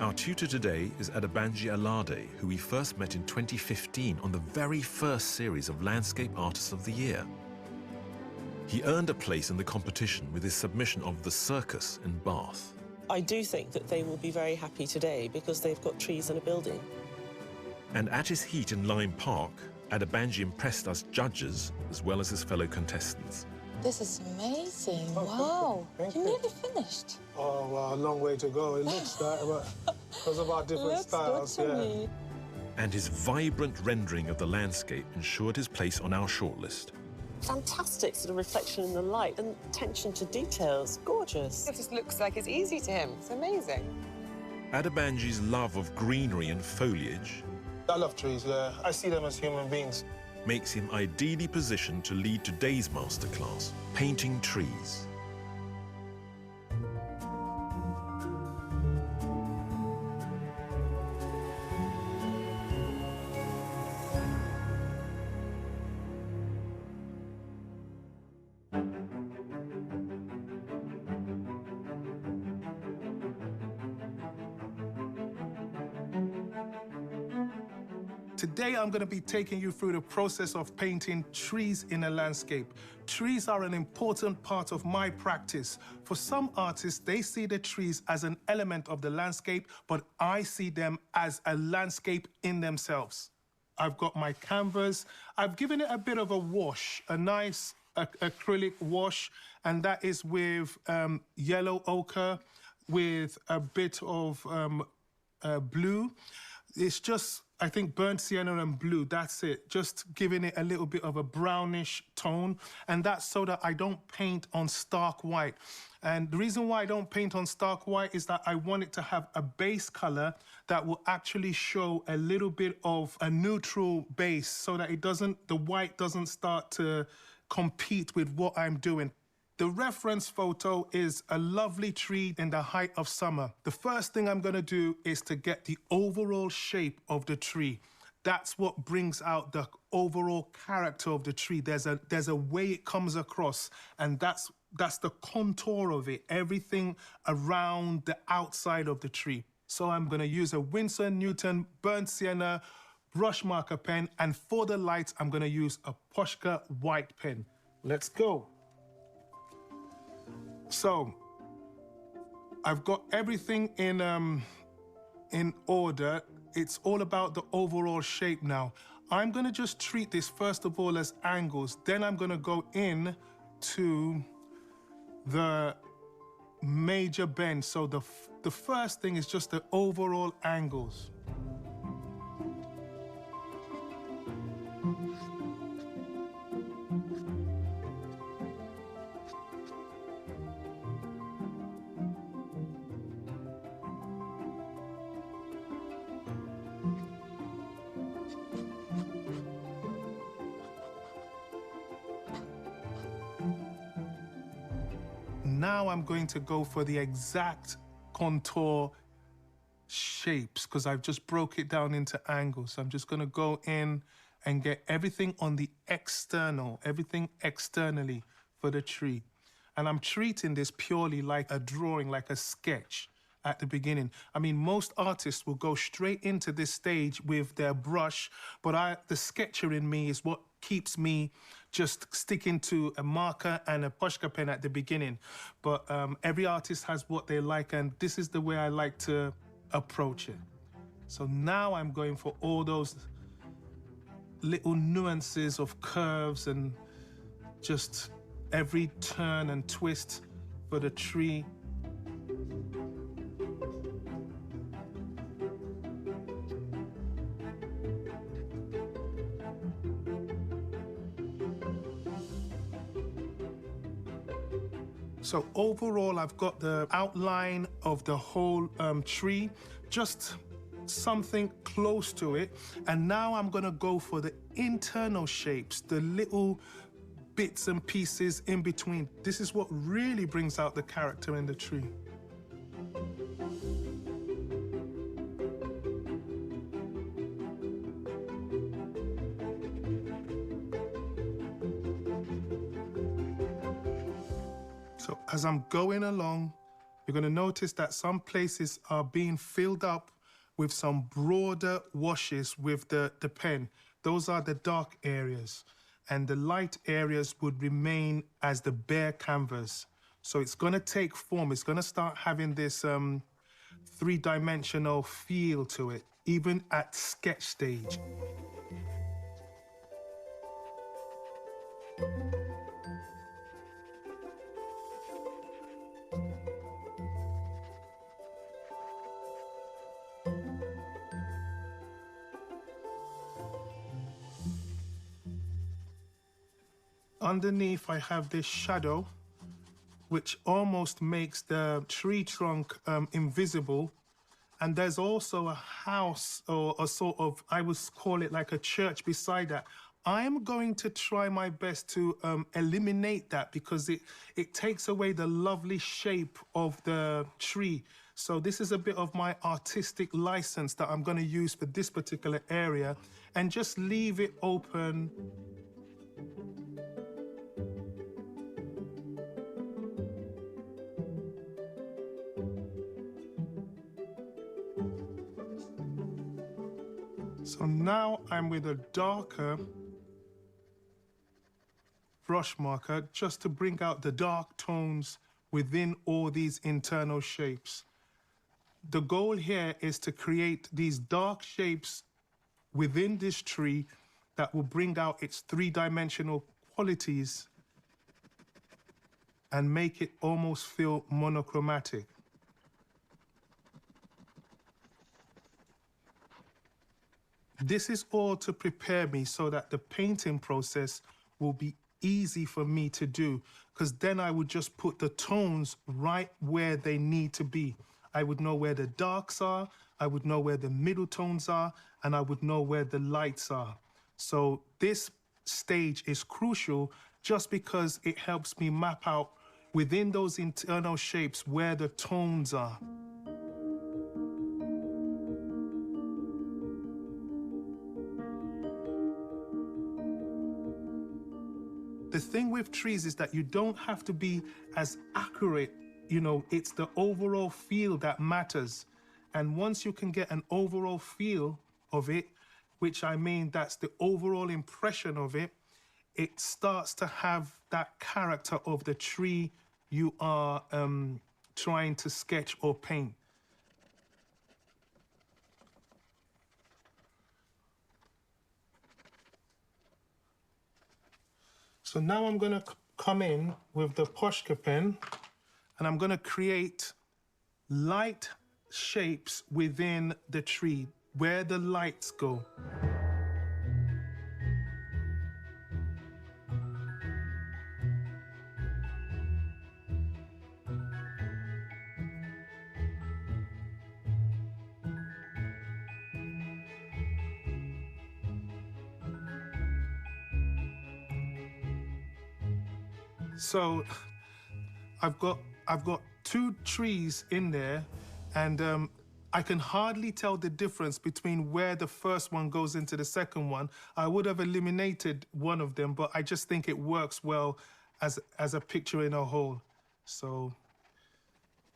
Our tutor today is Adebanji Alade, who we first met in 2015 on the very first series of Landscape Artists of the Year. He earned a place in the competition with his submission of The Circus in Bath. I do think that they will be very happy today because they've got trees and a building. And at his heat in Lyme Park, Adebanji impressed us judges as well as his fellow contestants. This is amazing. Wow. You nearly finished. Oh, well, a long way to go. It looks that, but because of our different styles, good to me. And his vibrant rendering of the landscape ensured his place on our shortlist. Fantastic sort of reflection in the light and attention to details. Gorgeous. It just looks like it's easy to him. It's amazing. Adebanji's love of greenery and foliage I love trees, yeah. I see them as human beings. makes him ideally positioned to lead today's masterclass, Painting Trees. Today, I'm going to be taking you through the process of painting trees in a landscape. Trees are an important part of my practice. For some artists, they see the trees as an element of the landscape, but I see them as a landscape in themselves. I've got my canvas. I've given it a bit of a wash, a nice acrylic wash, and that is with yellow ochre, with a bit of blue. It's just, I think, burnt sienna and blue, that's it. Just giving it a little bit of a brownish tone. And that's so that I don't paint on stark white. And the reason why I don't paint on stark white is that I want it to have a base color that will actually show a little bit of a neutral base so that the white doesn't start to compete with what I'm doing. The reference photo is a lovely tree in the height of summer. The first thing I'm going to do is to get the overall shape of the tree. That's what brings out the overall character of the tree. There's a way it comes across, and that's the contour of it, everything around the outside of the tree. So I'm going to use a Winsor & Newton burnt sienna brush marker pen, and for the lights, I'm going to use a Posca white pen. Let's go. So, I've got everything in order. It's all about the overall shape now. I'm going to just treat this first of all as angles. Then I'm going to go in to the major bend. So the first thing is just the overall angles. Now I'm going to go for the exact contour shapes because I've just broke it down into angles. So I'm just going to go in and get everything on the external, everything externally for the tree. And I'm treating this purely like a drawing, like a sketch at the beginning. I mean, most artists will go straight into this stage with their brush, but the sketcher in me is what keeps me just sticking to a marker and a Posca pen at the beginning. But every artist has what they like, and this is the way I like to approach it. So now I'm going for all those little nuances of curves and just every turn and twist for the tree. So overall, I've got the outline of the whole tree, just something close to it. And now I'm gonna go for the internal shapes, the little bits and pieces in between. This is what really brings out the character in the tree. So as I'm going along, You're going to notice that some places are being filled up with some broader washes with the pen. Those are the dark areas. And the light areas would remain as the bare canvas. So it's going to take form. It's going to start having this three-dimensional feel to it, even at sketch stage. Underneath, I have this shadow, which almost makes the tree trunk invisible. And there's also a house or a sort of, I would call it like a church beside that. I'm going to try my best to eliminate that because it takes away the lovely shape of the tree. So this is a bit of my artistic license that I'm going to use for this particular area and just leave it open. So now I'm with a darker brush marker just to bring out the dark tones within all these internal shapes. The goal here is to create these dark shapes within this tree that will bring out its three-dimensional qualities and make it almost feel monochromatic. This is all to prepare me so that the painting process will be easy for me to do, because then I would just put the tones right where they need to be. I would know where the darks are, I would know where the middle tones are, and I would know where the lights are. So this stage is crucial just because it helps me map out within those internal shapes where the tones are. The thing with trees is that you don't have to be as accurate, you know, it's the overall feel that matters. And once you can get an overall feel of it, which I mean that's the overall impression of it, it starts to have that character of the tree you are trying to sketch or paint. So now I'm going to come in with the Posca pen and I'm going to create light shapes within the tree where the lights go. So I've got two trees in there, and I can hardly tell the difference between where the first one goes into the second one. I would have eliminated one of them, but I just think it works well as a picture in a whole. So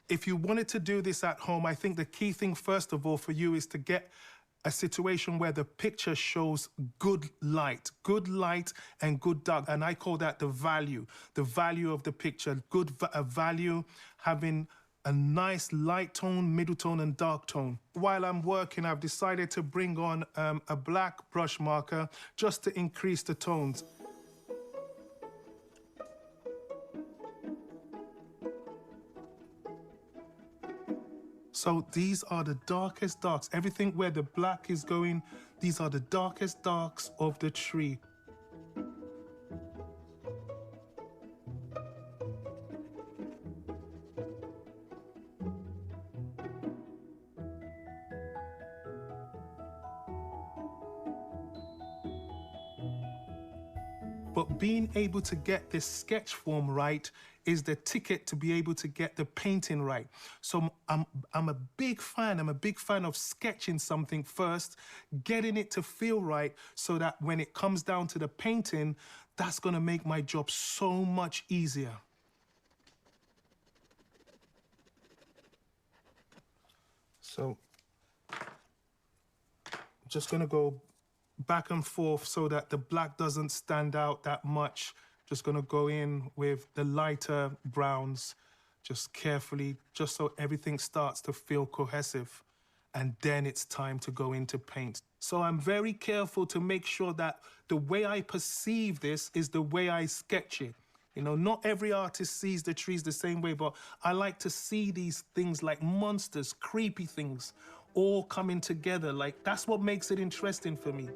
if you wanted to do this at home, I think the key thing, first of all, for you is to get a situation where the picture shows good light and good dark. And I call that the value of the picture. Good value, having a nice light tone, middle tone, and dark tone. While I'm working, I've decided to bring on a black brush marker just to increase the tones. So these are the darkest darks. Everything where the black is going, these are the darkest darks of the tree. But being able to get this sketch form right is the ticket to be able to get the painting right. So I'm a big fan of sketching something first, getting it to feel right so that when it comes down to the painting, that's gonna make my job so much easier. So I'm just gonna go back and forth so that the black doesn't stand out that much. Just gonna go in with the lighter browns, just carefully, just so everything starts to feel cohesive. And then it's time to go into paint. So I'm very careful to make sure that the way I perceive this is the way I sketch it. You know, not every artist sees the trees the same way, but I like to see these things like monsters, creepy things, all coming together. Like, that's what makes it interesting for me.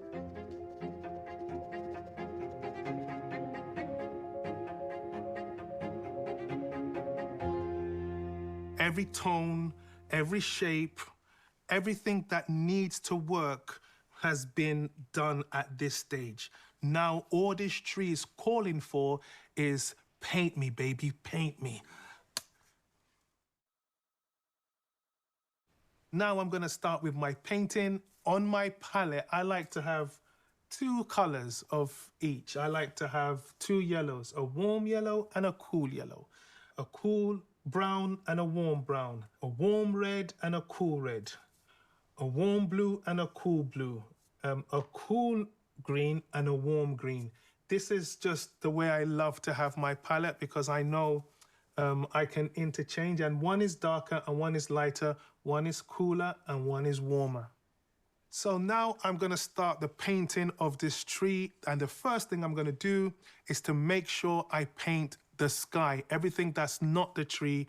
Every tone, every shape, everything that needs to work has been done at this stage. Now, all this tree is calling for is paint me, baby, paint me. Now I'm gonna start with my painting. On my palette, I like to have 2 colors of each. I like to have 2 yellows, a warm yellow and a cool yellow, a cool brown and a warm brown, a warm red and a cool red, a warm blue and a cool blue, a cool green and a warm green. This is just the way I love to have my palette because I know I can interchange, and one is darker and one is lighter, one is cooler and one is warmer. So now I'm gonna start the painting of this tree, and the first thing I'm gonna do is to make sure I paint the sky, everything that's not the tree,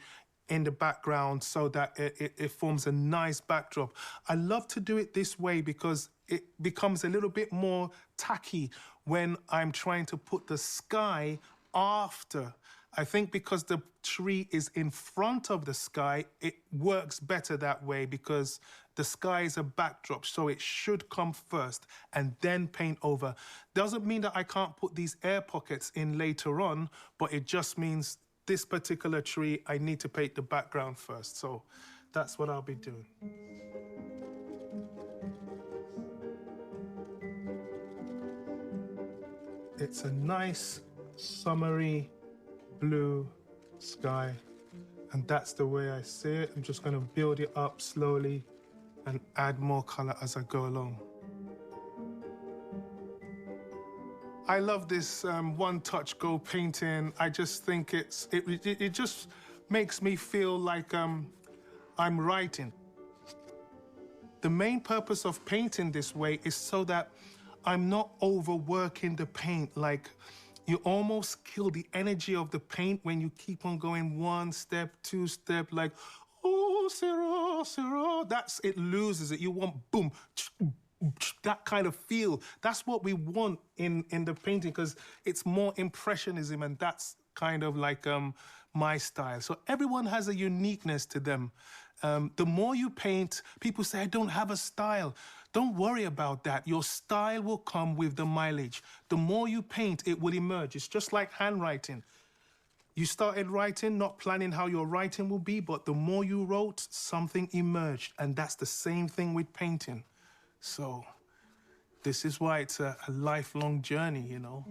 in the background so that it forms a nice backdrop. I love to do it this way because it becomes a little bit more tacky when I'm trying to put the sky after. I think because the tree is in front of the sky, it works better that way because the sky is a backdrop, so it should come first and then paint over. Doesn't mean that I can't put these air pockets in later on, but it just means this particular tree, I need to paint the background first. So that's what I'll be doing. It's a nice, summery blue sky, and that's the way I see it. I'm just gonna build it up slowly and add more color as I go along. I love this one-touch go painting. I just think it just makes me feel like I'm writing. The main purpose of painting this way is so that I'm not overworking the paint. Like, you almost kill the energy of the paint when you keep on going 1 step, 2 step, like, oh, Sarah, Sarah. It loses it. You want boom, that kind of feel. That's what we want in the painting because it's more impressionism, and that's kind of like my style. So everyone has a uniqueness to them. The more you paint, people say, I don't have a style. Don't worry about that. Your style will come with the mileage. The more you paint, it will emerge. It's just like handwriting. You started writing, not planning how your writing will be, but the more you wrote, something emerged. And that's the same thing with painting. So this is why it's a lifelong journey, you know.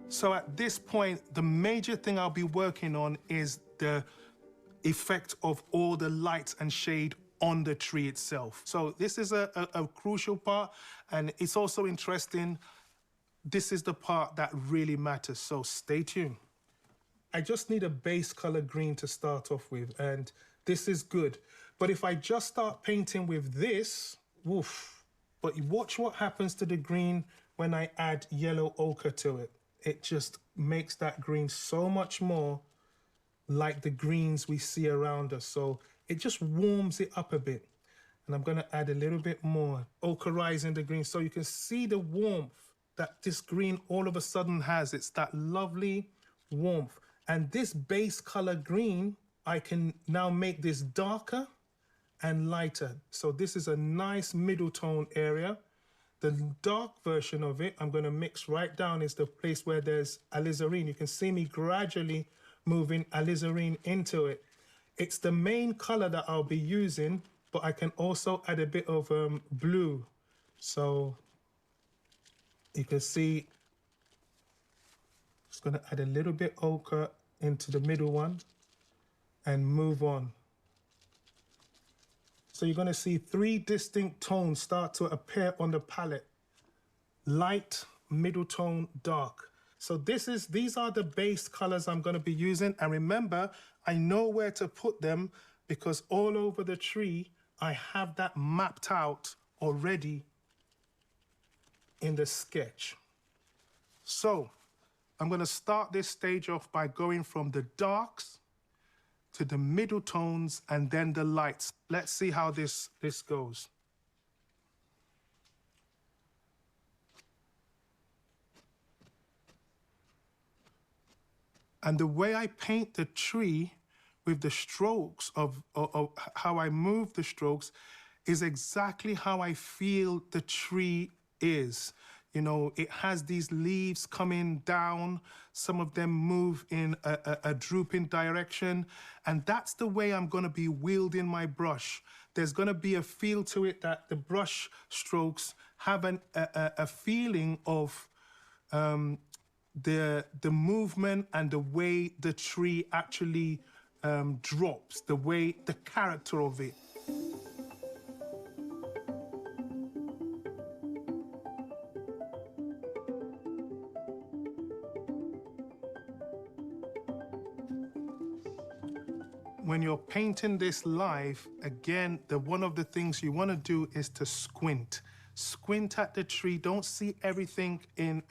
So at this point, the major thing I'll be working on is the effect of all the light and shade on the tree itself. So this is a crucial part, and it's also interesting. This is the part that really matters, so stay tuned. I just need a base color green to start off with, and this is good. But if I just start painting with this, woof. But watch what happens to the green when I add yellow ochre to it. It just makes that green so much more like the greens we see around us. So it just warms it up a bit. And I'm gonna add a little bit more, ocherizing the green so you can see the warmth that this green all of a sudden has. It's that lovely warmth. And this base color green, I can now make this darker and lighter. So this is a nice middle tone area. The dark version of it, I'm gonna mix right down, is the place where there's alizarin. You can see me gradually moving alizarin into it. It's the main color that I'll be using, but I can also add a bit of blue. So you can see, just gonna add a little bit ochre into the middle one. and move on. So you're going to see 3 distinct tones start to appear on the palette. Light, middle tone, dark. So these are the base colors I'm going to be using. And remember, I know where to put them because all over the tree, I have that mapped out already in the sketch. So I'm going to start this stage off by going from the darks to the middle tones and then the lights. Let's see how this goes. And the way I paint the tree with the strokes of how I move the strokes is exactly how I feel the tree is. You know, it has these leaves coming down. Some of them move in a drooping direction. And that's the way I'm going to be wielding my brush. There's going to be a feel to it that the brush strokes have a feeling of the movement and the way the tree actually drops, the character of it. When you're painting this live, again, one of the things you want to do is to squint. Squint at the tree. Don't see everything in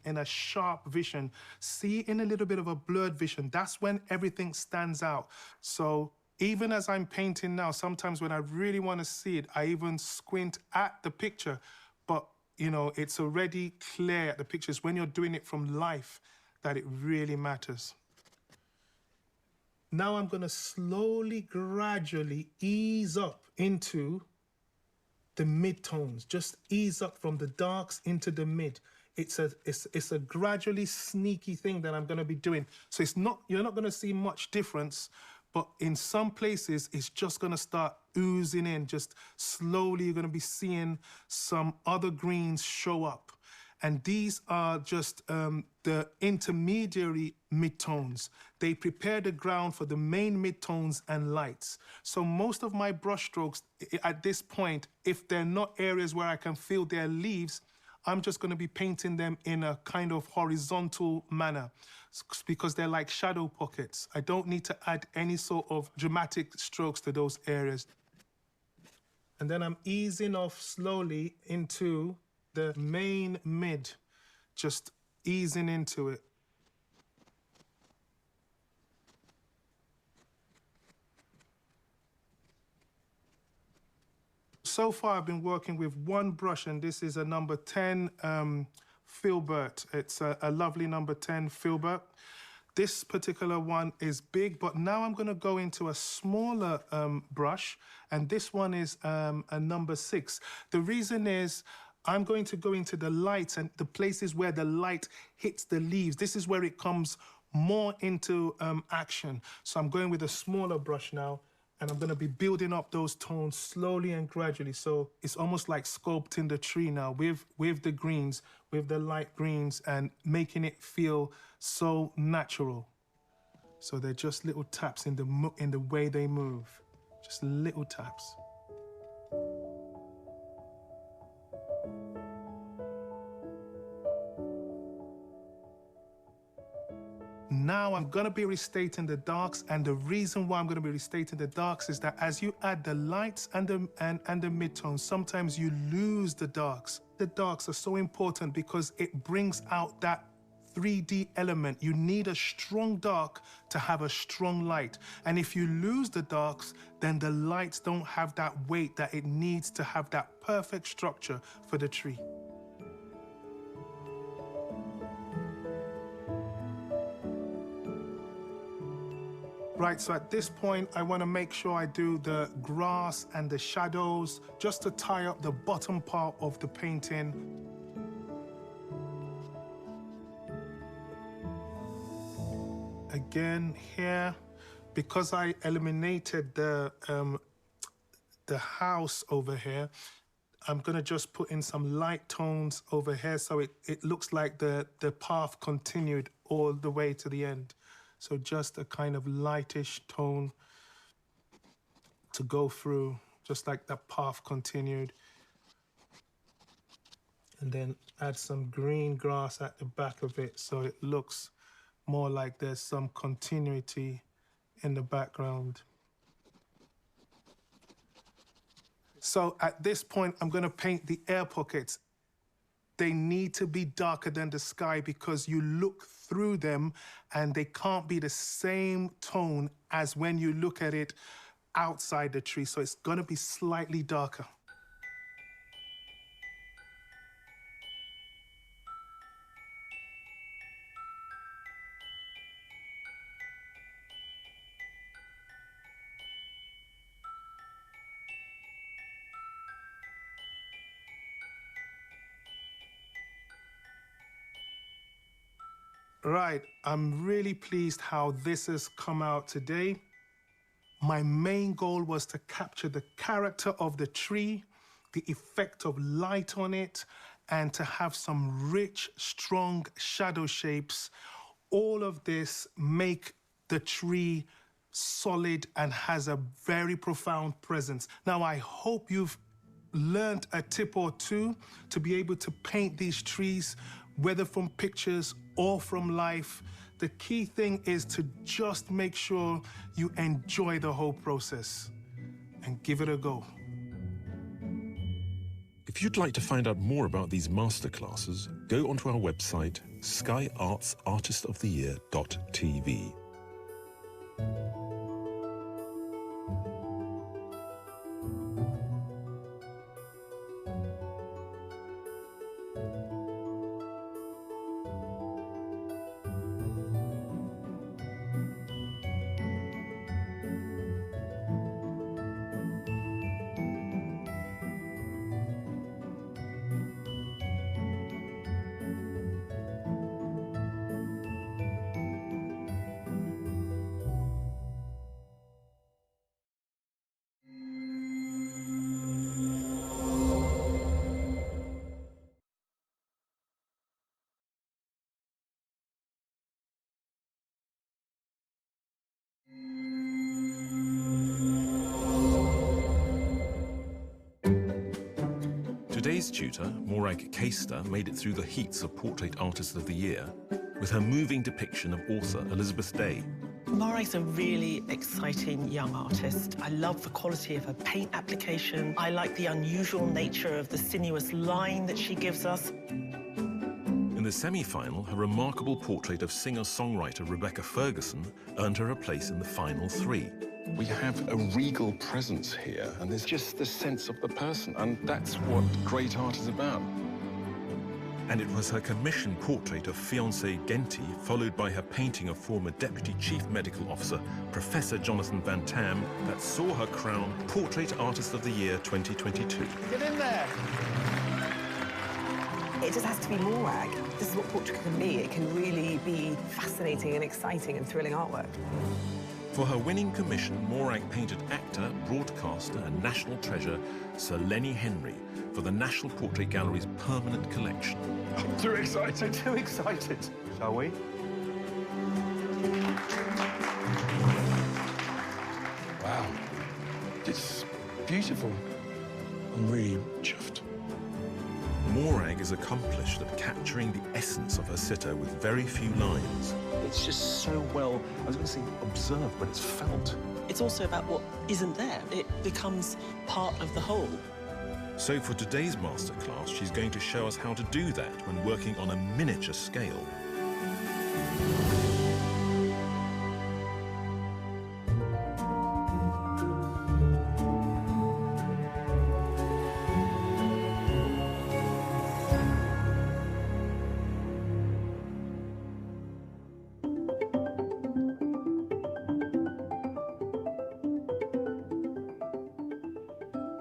a sharp vision. See in a little bit of a blurred vision. That's when everything stands out. So even as I'm painting now, sometimes when I really want to see it, I even squint at the picture. But, you know, it's already clear at the pictures when you're doing it from life that it really matters. Now I'm going to slowly, gradually ease up into the mid-tones. Just ease up from the darks into the mid. It's a gradually sneaky thing that I'm going to be doing. So you're not going to see much difference, but in some places, it's just going to start oozing in. Just slowly, you're going to be seeing some other greens show up. And these are just the intermediary midtones. They prepare the ground for the main midtones and lights. So most of my brush strokes at this point, if they're not areas where I can feel their leaves, I'm just going to be painting them in a kind of horizontal manner because they're like shadow pockets. I don't need to add any sort of dramatic strokes to those areas. And then I'm easing off slowly into the main mid, just easing into it. So far, I've been working with one brush, and this is a number 10 Filbert. It's a lovely number 10 Filbert. This particular one is big, but now I'm going to go into a smaller brush, and this one is a number 6. The reason is I'm going to go into the lights and the places where the light hits the leaves. This is where it comes more into action. So I'm going with a smaller brush now, and I'm going to be building up those tones slowly and gradually. So it's almost like sculpting the tree now with the greens, with the light greens, and making it feel so natural. So they're just little taps in the way they move, just little taps. Now I'm going to be restating the darks, and the reason why I'm going to be restating the darks is that as you add the lights and the midtones, sometimes you lose the darks. The darks are so important because it brings out that 3D element. You need a strong dark to have a strong light. And if you lose the darks, then the lights don't have that weight that it needs to have that perfect structure for the tree. Right, so at this point, I want to make sure I do the grass and the shadows just to tie up the bottom part of the painting. Again, here, because I eliminated the house over here, I'm going to just put in some light tones over here so it looks like the path continued all the way to the end. So just a kind of lightish tone to go through, just like that path continued. And then add some green grass at the back of it so it looks more like there's some continuity in the background. So at this point, I'm going to paint the air pockets. They need to be darker than the sky because you look through them and they can't be the same tone as when you look at it outside the tree. So it's going to be slightly darker. Right, I'm really pleased how this has come out today. My main goal was to capture the character of the tree, the effect of light on it, and to have some rich, strong shadow shapes. All of this make the tree solid and has a very profound presence. Now, I hope you've learned a tip or two to be able to paint these trees, whether from pictures or from life. The key thing is to just make sure you enjoy the whole process and give it a go. If you'd like to find out more about these masterclasses, go onto our website, skyartsartistoftheyear.tv. Today's tutor, Morag Keister, made it through the heats of Portrait Artist of the Year with her moving depiction of author Elizabeth Day. Morag's a really exciting young artist. I love the quality of her paint application. I like the unusual nature of the sinuous line that she gives us. In the semi-final, her remarkable portrait of singer-songwriter Rebecca Ferguson earned her a place in the final 3. We have a regal presence here, and there's just the sense of the person, and that's what great art is about. And it was her commissioned portrait of fiancé Genty, followed by her painting of former Deputy Chief Medical Officer Professor Jonathan Van Tam, that saw her crowned Portrait Artist of the Year 2022. Get in there! It just has to be Morag. This is what portrait can be. It can really be fascinating and exciting and thrilling artwork. For her winning commission, Morag painted actor, broadcaster and national treasure Sir Lenny Henry for the National Portrait Gallery's permanent collection. I'm too excited. Too excited. Shall we? Wow. It's beautiful. I'm really chuffed. Morag is accomplished at capturing the essence of her sitter with very few lines. It's just so well, I was going to say observed, but it's felt. It's also about what isn't there. It becomes part of the whole. So for today's masterclass, she's going to show us how to do that when working on a miniature scale.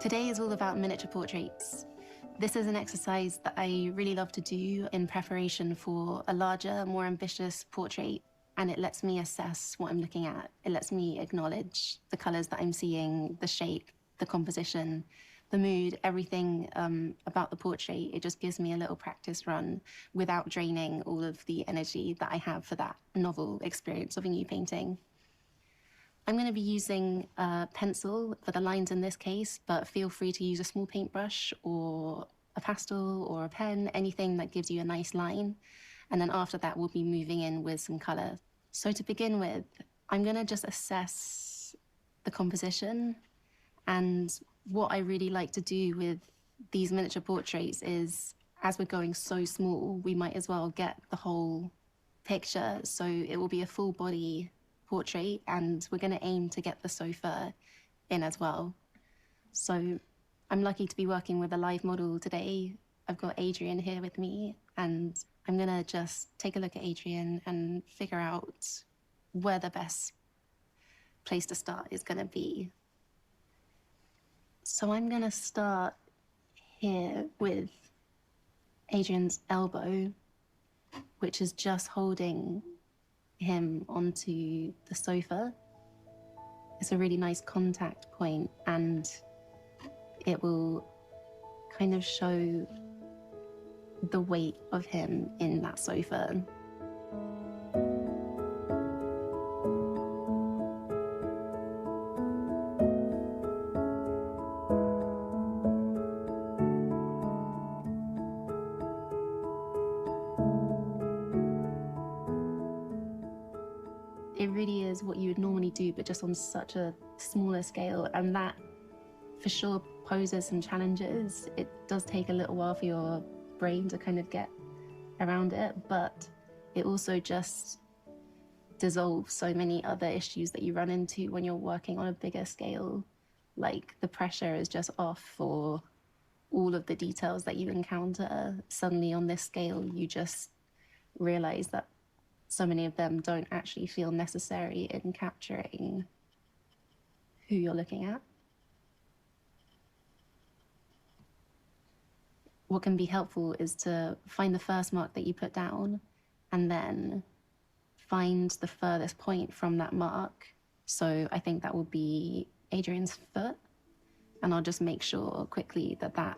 Today is all about miniature portraits. This is an exercise that I really love to do in preparation for a larger, more ambitious portrait, and it lets me assess what I'm looking at. It lets me acknowledge the colors that I'm seeing, the shape, the composition, the mood, everything about the portrait, it just gives me a little practice run without draining all of the energy that I have for that novel experience of a new painting. I'm going to be using a pencil for the lines in this case, but feel free to use a small paintbrush or a pastel or a pen, anything that gives you a nice line. And then after that, we'll be moving in with some color. So to begin with, I'm going to just assess the composition. And what I really like to do with these miniature portraits is, as we're going so small, we might as well get the whole picture. So it will be a full body portrait, and we're going to aim to get the sofa in as well. So I'm lucky to be working with a live model today. I've got Adrian here with me, and I'm going to just take a look at Adrian and figure out where the best place to start is going to be. So I'm going to start here with Adrian's elbow, which is just holding him onto the sofa. It's a really nice contact point, and it will kind of show the weight of him in that sofa. It really is what you would normally do, but just on such a smaller scale, and that for sure poses some challenges. It does take a little while for your brain to kind of get around it, but it also just dissolves so many other issues that you run into when you're working on a bigger scale. Like the pressure is just off for all of the details that you encounter. Suddenly on this scale, you just realize that so many of them don't actually feel necessary in capturing who you're looking at. What can be helpful is to find the first mark that you put down and then find the furthest point from that mark. So I think that will be Adrian's foot. And I'll just make sure quickly that that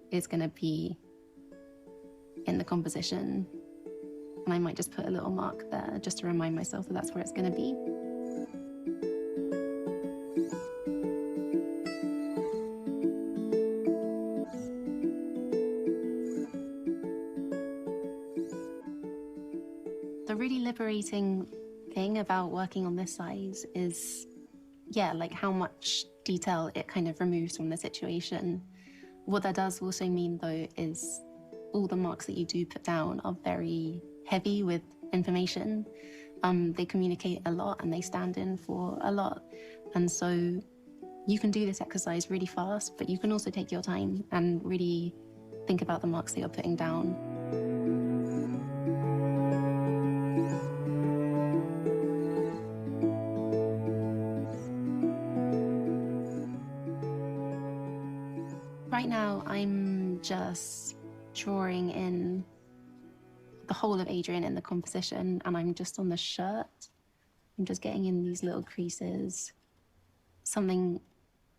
is going to be in the composition. And I might just put a little mark there just to remind myself that that's where it's going to be. The really liberating thing about working on this size is, yeah, like how much detail it kind of removes from the situation. What that does also mean, though, is all the marks that you do put down are very heavy with information. They communicate a lot and they stand in for a lot. And so you can do this exercise really fast, but you can also take your time and really think about the marks that you're putting down. Right now, I'm just drawing in the whole of Adrian in the composition, and I'm just on the shirt. I'm just getting in these little creases. Something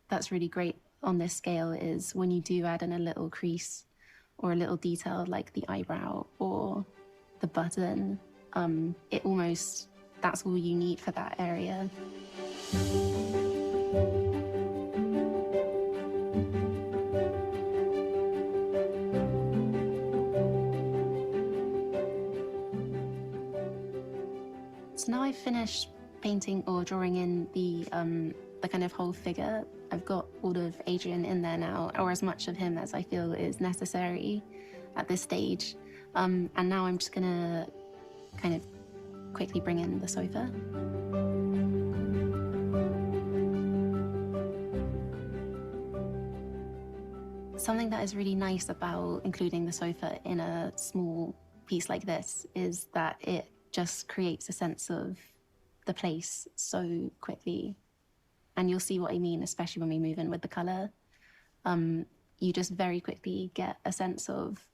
that's really great on this scale is when you do add in a little crease or a little detail like the eyebrow or the button, it almost, that's all you need for that area. So now I've finished painting or drawing in the kind of whole figure. I've got all of Adrian in there now, or as much of him as I feel is necessary at this stage. And now I'm just gonna kind of quickly bring in the sofa. Something that is really nice about including the sofa in a small piece like this is that it just creates a sense of the place so quickly. And you'll see what I mean, especially when we move in with the color. You just very quickly get a sense of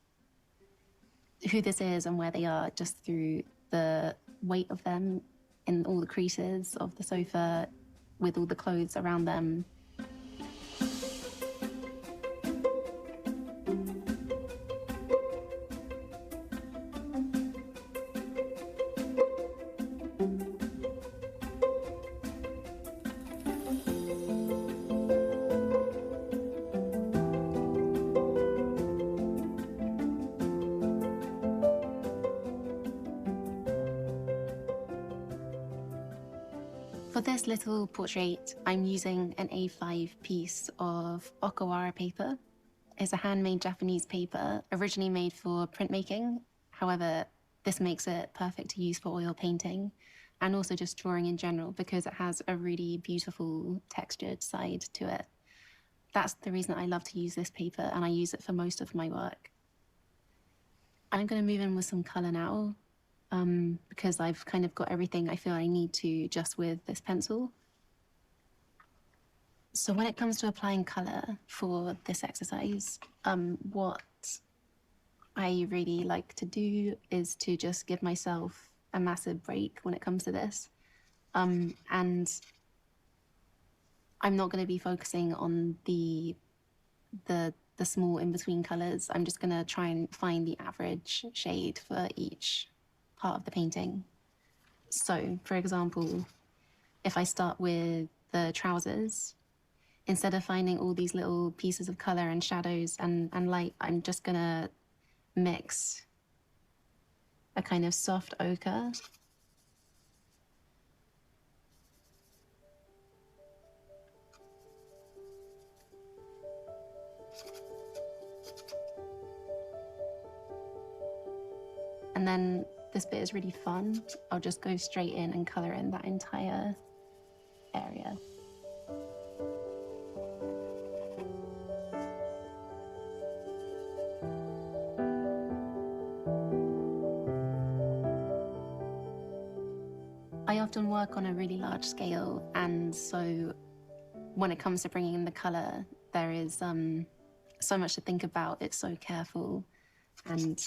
who this is and where they are just through the weight of them in all the creases of the sofa with all the clothes around them. For this little portrait, I'm using an A5 piece of Okawara paper. It's a handmade Japanese paper, originally made for printmaking. However, this makes it perfect to use for oil painting and also just drawing in general because it has a really beautiful textured side to it. That's the reason I love to use this paper, and I use it for most of my work. I'm going to move in with some color now because I've kind of got everything I feel I need to just with this pencil. So when it comes to applying color for this exercise, what I really like to do is to just give myself a massive break when it comes to this. And I'm not going to be focusing on the small in-between colors. I'm just going to try and find the average shade for each part of the painting. So, for example, if I start with the trousers, instead of finding all these little pieces of color and shadows and light, I'm just going to mix a kind of soft ochre. And then this bit is really fun. I'll just go straight in and color in that entire area. I often work on a really large scale, and so when it comes to bringing in the color, there is so much to think about. It's so careful, and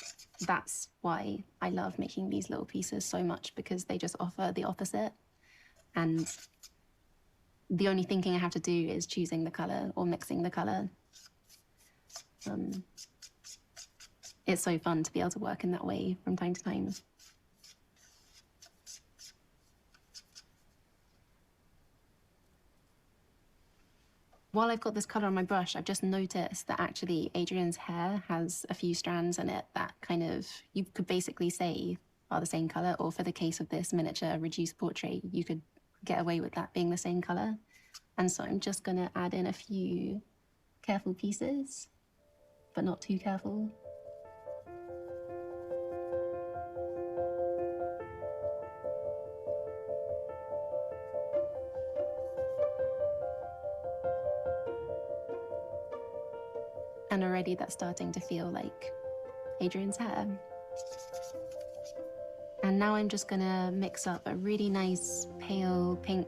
that's why I love making these little pieces so much, because they just offer the opposite. And the only thinking I have to do is choosing the color or mixing the color. It's so fun to be able to work in that way from time to time. While I've got this color on my brush, I've just noticed that actually Adrian's hair has a few strands in it that kind of, you could basically say are the same color, or for the case of this miniature reduced portrait, you could get away with that being the same color. And so I'm just gonna add in a few careful pieces, but not too careful. And already that's starting to feel like Adrian's hair. And now I'm just gonna mix up a really nice pale pink,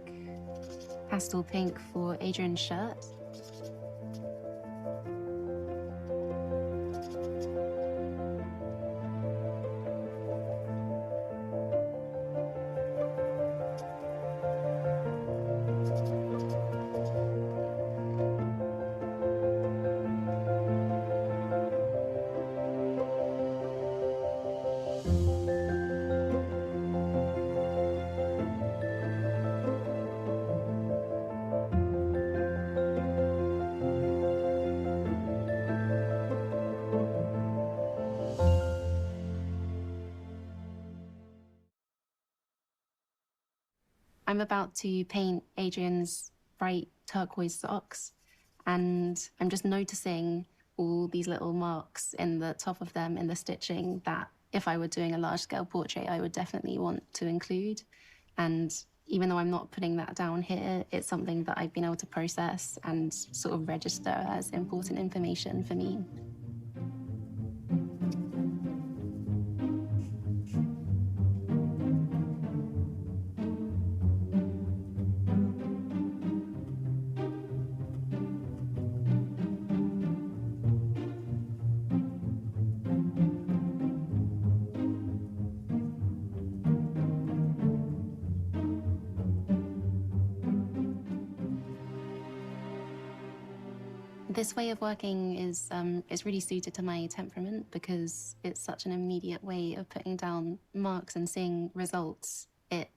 pastel pink for Adrian's shirt. I'm about to paint Adrian's bright turquoise socks, and I'm just noticing all these little marks in the top of them in the stitching that if I were doing a large-scale portrait, I would definitely want to include. And even though I'm not putting that down here, it's something that I've been able to process and sort of register as important information for me. This way of working is really suited to my temperament because it's such an immediate way of putting down marks and seeing results. It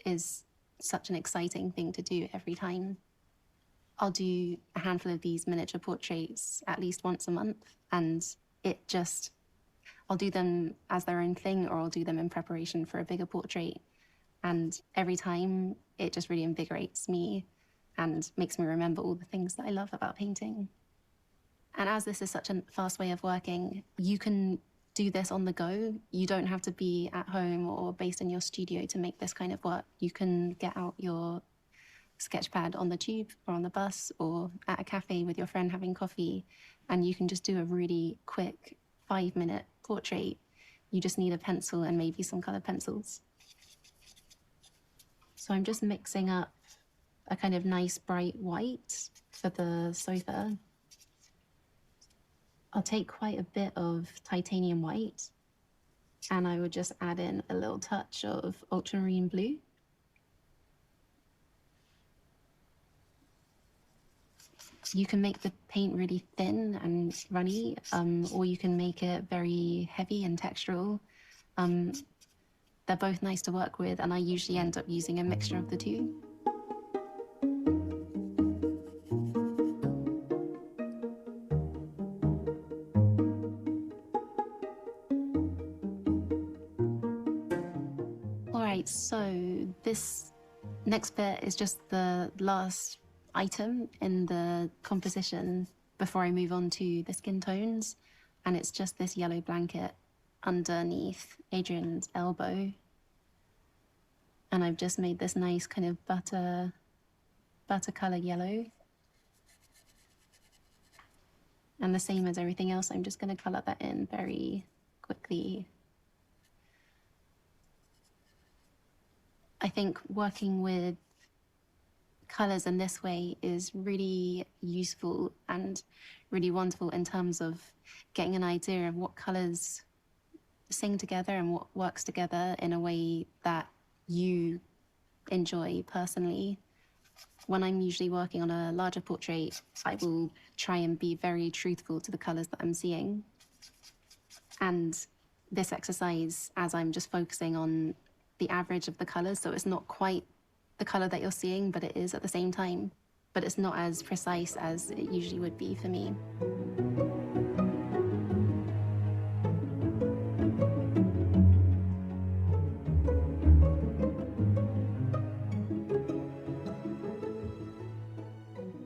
is such an exciting thing to do every time. I'll do a handful of these miniature portraits at least once a month, and I'll do them as their own thing, or I'll do them in preparation for a bigger portrait. And every time, it just really invigorates me and makes me remember all the things that I love about painting. And as this is such a fast way of working, you can do this on the go. You don't have to be at home or based in your studio to make this kind of work. You can get out your sketch pad on the tube or on the bus or at a cafe with your friend having coffee, and you can just do a really quick 5-minute portrait. You just need a pencil and maybe some colored pencils. So I'm just mixing up a kind of nice bright white for the sofa. I'll take quite a bit of titanium white, and I would just add in a little touch of ultramarine blue. You can make the paint really thin and runny, or you can make it very heavy and textural. They're both nice to work with, and I usually end up using a mixture of the two. All right, so this next bit is just the last item in the composition before I move on to the skin tones, and it's just this yellow blanket underneath Adrian's elbow. And I've just made this nice kind of butter color yellow. And the same as everything else, I'm just going to color that in very quickly. I think working with colors in this way is really useful and really wonderful in terms of getting an idea of what colors sing together and what works together in a way that you enjoy personally. When I'm usually working on a larger portrait, I will try and be very truthful to the colors that I'm seeing. And this exercise, as I'm just focusing on the average of the colors, so it's not quite the color that you're seeing, but it is at the same time. But it's not as precise as it usually would be for me.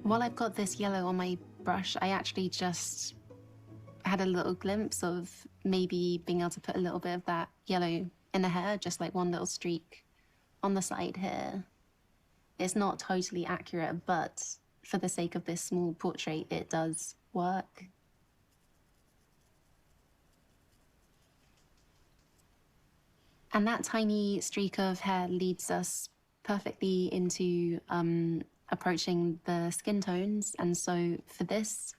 While I've got this yellow on my brush, I actually just had a little glimpse of maybe being able to put a little bit of that yellow in the hair, just like one little streak on the side here. It's not totally accurate, but for the sake of this small portrait, it does work. And that tiny streak of hair leads us perfectly into approaching the skin tones. And so for this,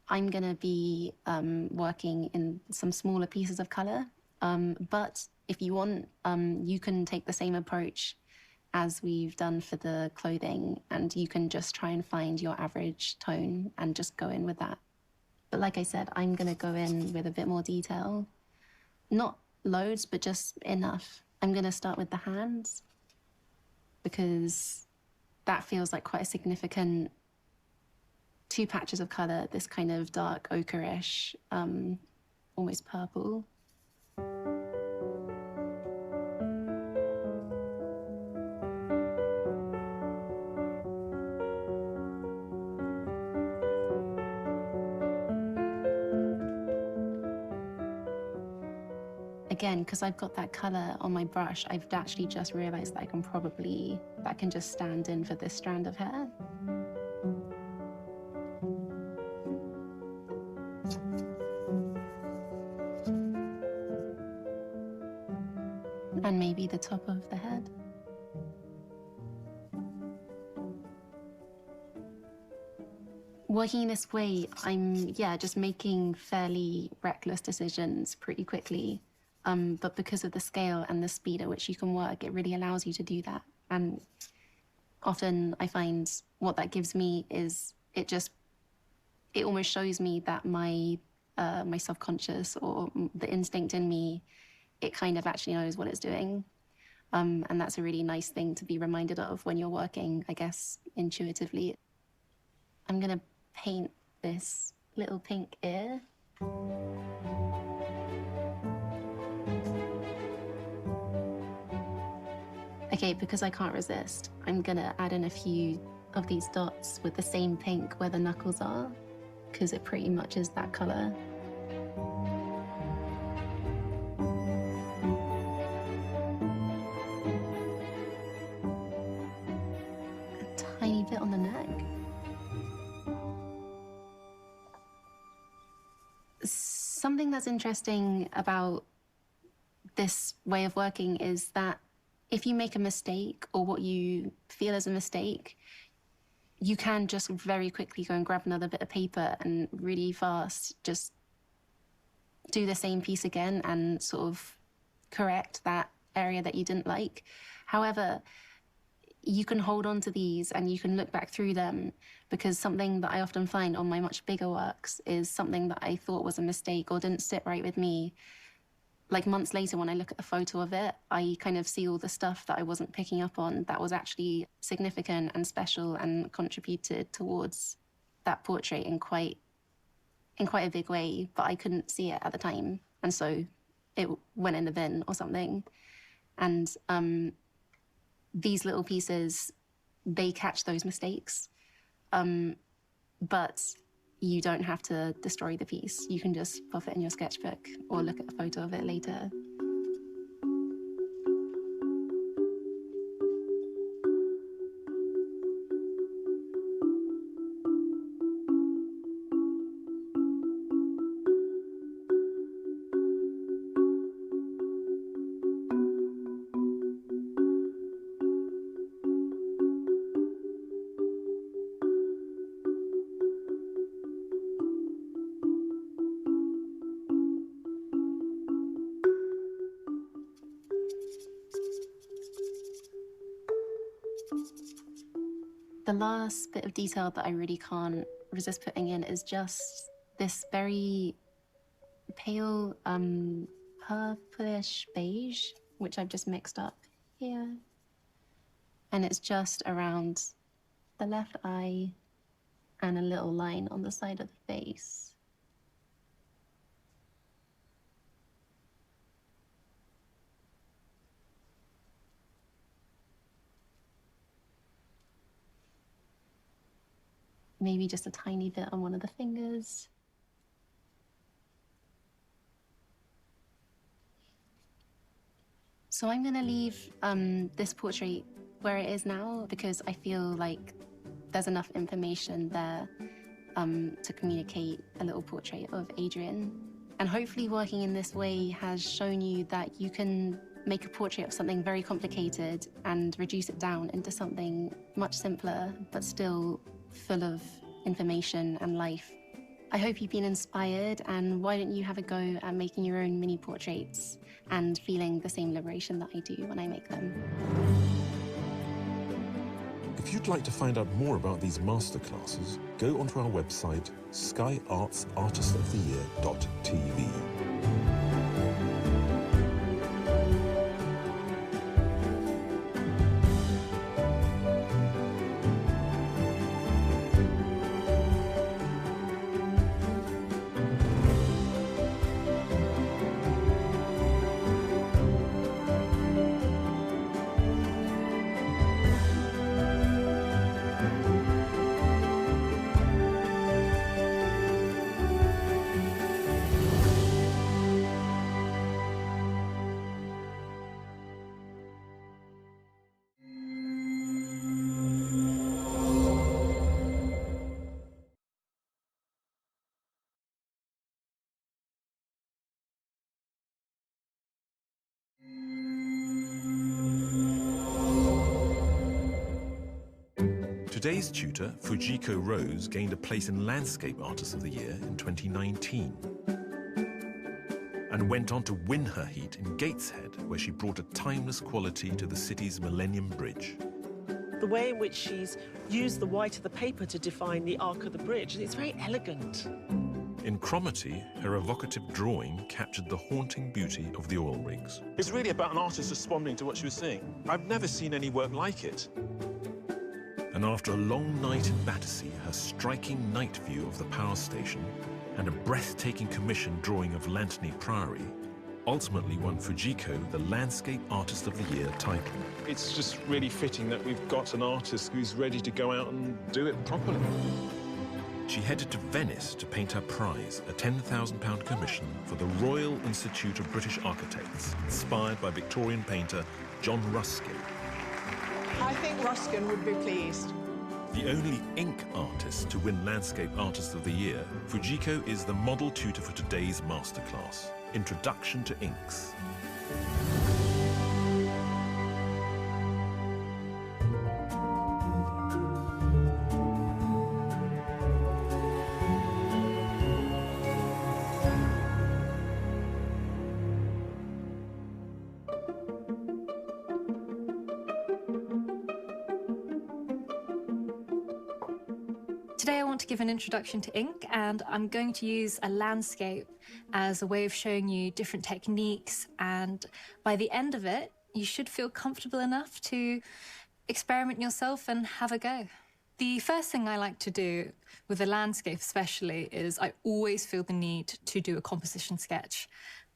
I'm gonna be working in some smaller pieces of color. But if you want, you can take the same approach as we've done for the clothing, and you can just try and find your average tone and just go in with that. But like I said, I'm gonna go in with a bit more detail. Not loads, but just enough. I'm gonna start with the hands because that feels like quite a significant 2 patches of color, this kind of dark ochreish, almost purple. Again, because I've got that color on my brush, I've actually just realized that that can just stand in for this strand of hair. And maybe the top of the head. Working this way, I'm, just making fairly reckless decisions pretty quickly. But because of the scale and the speed at which you can work, it really allows you to do that. And often I find what that gives me is it almost shows me that my subconscious or the instinct in me, it kind of actually knows what it's doing. And that's a really nice thing to be reminded of when you're working, I guess, intuitively. I'm gonna paint this little pink ear. Okay, because I can't resist, I'm gonna add in a few of these dots with the same pink where the knuckles are, because it pretty much is that color. A tiny bit on the neck. Something that's interesting about this way of working is that if you make a mistake or what you feel is a mistake, you can just very quickly go and grab another bit of paper and really fast just do the same piece again and sort of correct that area that you didn't like. However, you can hold on to these and you can look back through them, because something that I often find on my much bigger works is something that I thought was a mistake or didn't sit right with me. Like months later, when I look at the photo of it, I kind of see all the stuff that I wasn't picking up on that was actually significant and special and contributed towards that portrait in quite a big way, but I couldn't see it at the time. And so it went in the bin or something. And these little pieces, they catch those mistakes. But you don't have to destroy the piece. You can just pop it in your sketchbook or look at a photo of it later. The last bit of detail that I really can't resist putting in is just this very pale purplish beige, which I've just mixed up here. And it's just around the left eye and a little line on the side of the face. Maybe just a tiny bit on one of the fingers. So I'm gonna leave this portrait where it is now, because I feel like there's enough information there to communicate a little portrait of Adrian. And hopefully working in this way has shown you that you can make a portrait of something very complicated and reduce it down into something much simpler, but still full of information and life. I hope you've been inspired, and why don't you have a go at making your own mini portraits and feeling the same liberation that I do when I make them. If you'd like to find out more about these masterclasses, go onto our website, skyartsartistoftheyear.tv. Today's tutor, Fujiko Rose, gained a place in Landscape Artist of the Year in 2019 and went on to win her heat in Gateshead, where she brought a timeless quality to the city's Millennium Bridge. The way in which she's used the white of the paper to define the arc of the bridge, it's very elegant. In Cromarty, her evocative drawing captured the haunting beauty of the oil rigs. It's really about an artist responding to what she was seeing. I've never seen any work like it. And after a long night in Battersea, her striking night view of the power station and a breathtaking commission drawing of Lantony Priory, ultimately won Fujiko the Landscape Artist of the Year title. It's just really fitting that we've got an artist who's ready to go out and do it properly. She headed to Venice to paint her prize, a £10,000 commission for the Royal Institute of British Architects, inspired by Victorian painter John Ruskin. I think Ruskin would be pleased. The only ink artist to win Landscape Artist of the Year, Fujiko is the model tutor for today's masterclass, Introduction to Inks. Today I want to give an introduction to ink, and I'm going to use a landscape as a way of showing you different techniques, and by the end of it you should feel comfortable enough to experiment yourself and have a go. The first thing I like to do with a landscape especially is I always feel the need to do a composition sketch,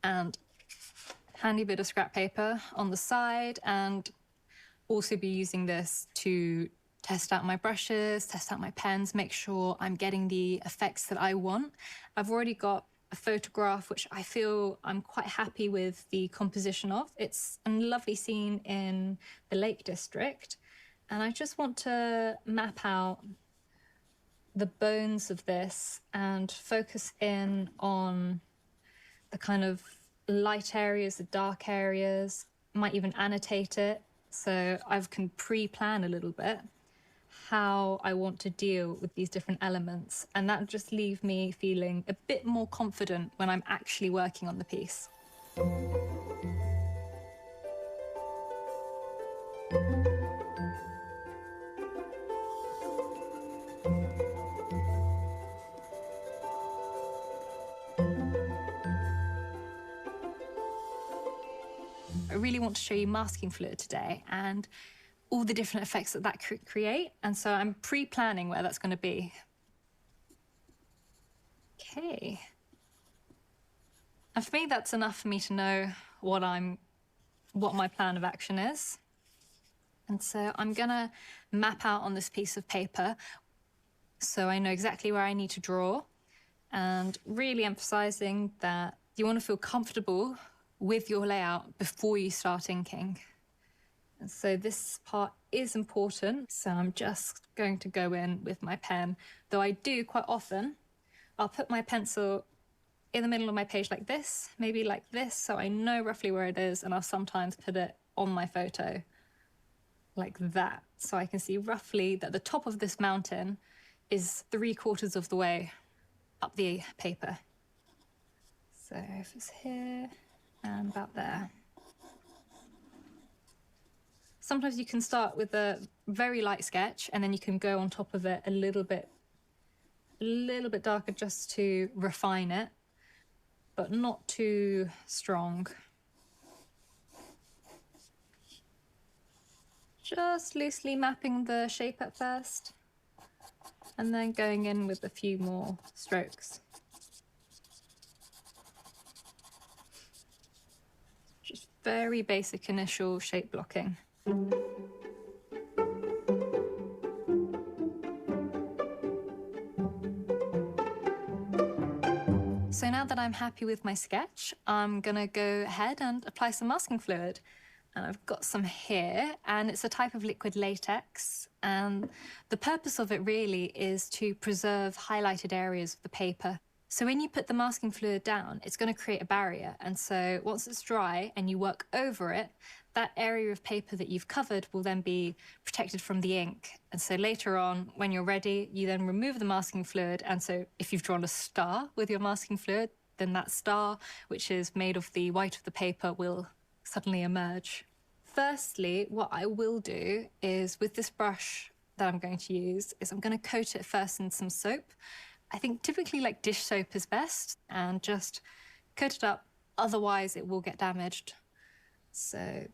and handy bit of scrap paper on the side, and also be using this to test out my brushes, test out my pens, make sure I'm getting the effects that I want. I've already got a photograph which I feel I'm quite happy with the composition of. It's a lovely scene in the Lake District, and I just want to map out the bones of this and focus in on the kind of light areas, the dark areas. Might even annotate it, so I can pre-plan a little bit how I want to deal with these different elements, and that just leaves me feeling a bit more confident when I'm actually working on the piece. I really want to show you masking fluid today and all the different effects that that could create, and so I'm pre-planning where that's going to be. Okay. And for me, that's enough for me to know what my plan of action is. And so I'm going to map out on this piece of paper so I know exactly where I need to draw, and really emphasizing that you want to feel comfortable with your layout before you start inking. And so this part is important, so I'm just going to go in with my pen, though I do quite often. I'll put my pencil in the middle of my page like this, maybe like this, so I know roughly where it is, and I'll sometimes put it on my photo like that, so I can see roughly that the top of this mountain is 3/4 of the way up the paper. So if it's here and about there. Sometimes you can start with a very light sketch and then you can go on top of it a little bit darker just to refine it, but not too strong. Just loosely mapping the shape at first and then going in with a few more strokes. Just very basic initial shape blocking. So now that I'm happy with my sketch, I'm gonna go ahead and apply some masking fluid. And I've got some here, and it's a type of liquid latex. And the purpose of it really is to preserve highlighted areas of the paper. So when you put the masking fluid down, it's going to create a barrier. And so once it's dry and you work over it, that area of paper that you've covered will then be protected from the ink. And so later on, when you're ready, you then remove the masking fluid. And so if you've drawn a star with your masking fluid, then that star, which is made of the white of the paper, will suddenly emerge. Firstly, what I will do is with this brush that I'm going to use is I'm going to coat it first in some soap. I think typically like dish soap is best, and just coat it up, otherwise it will get damaged. So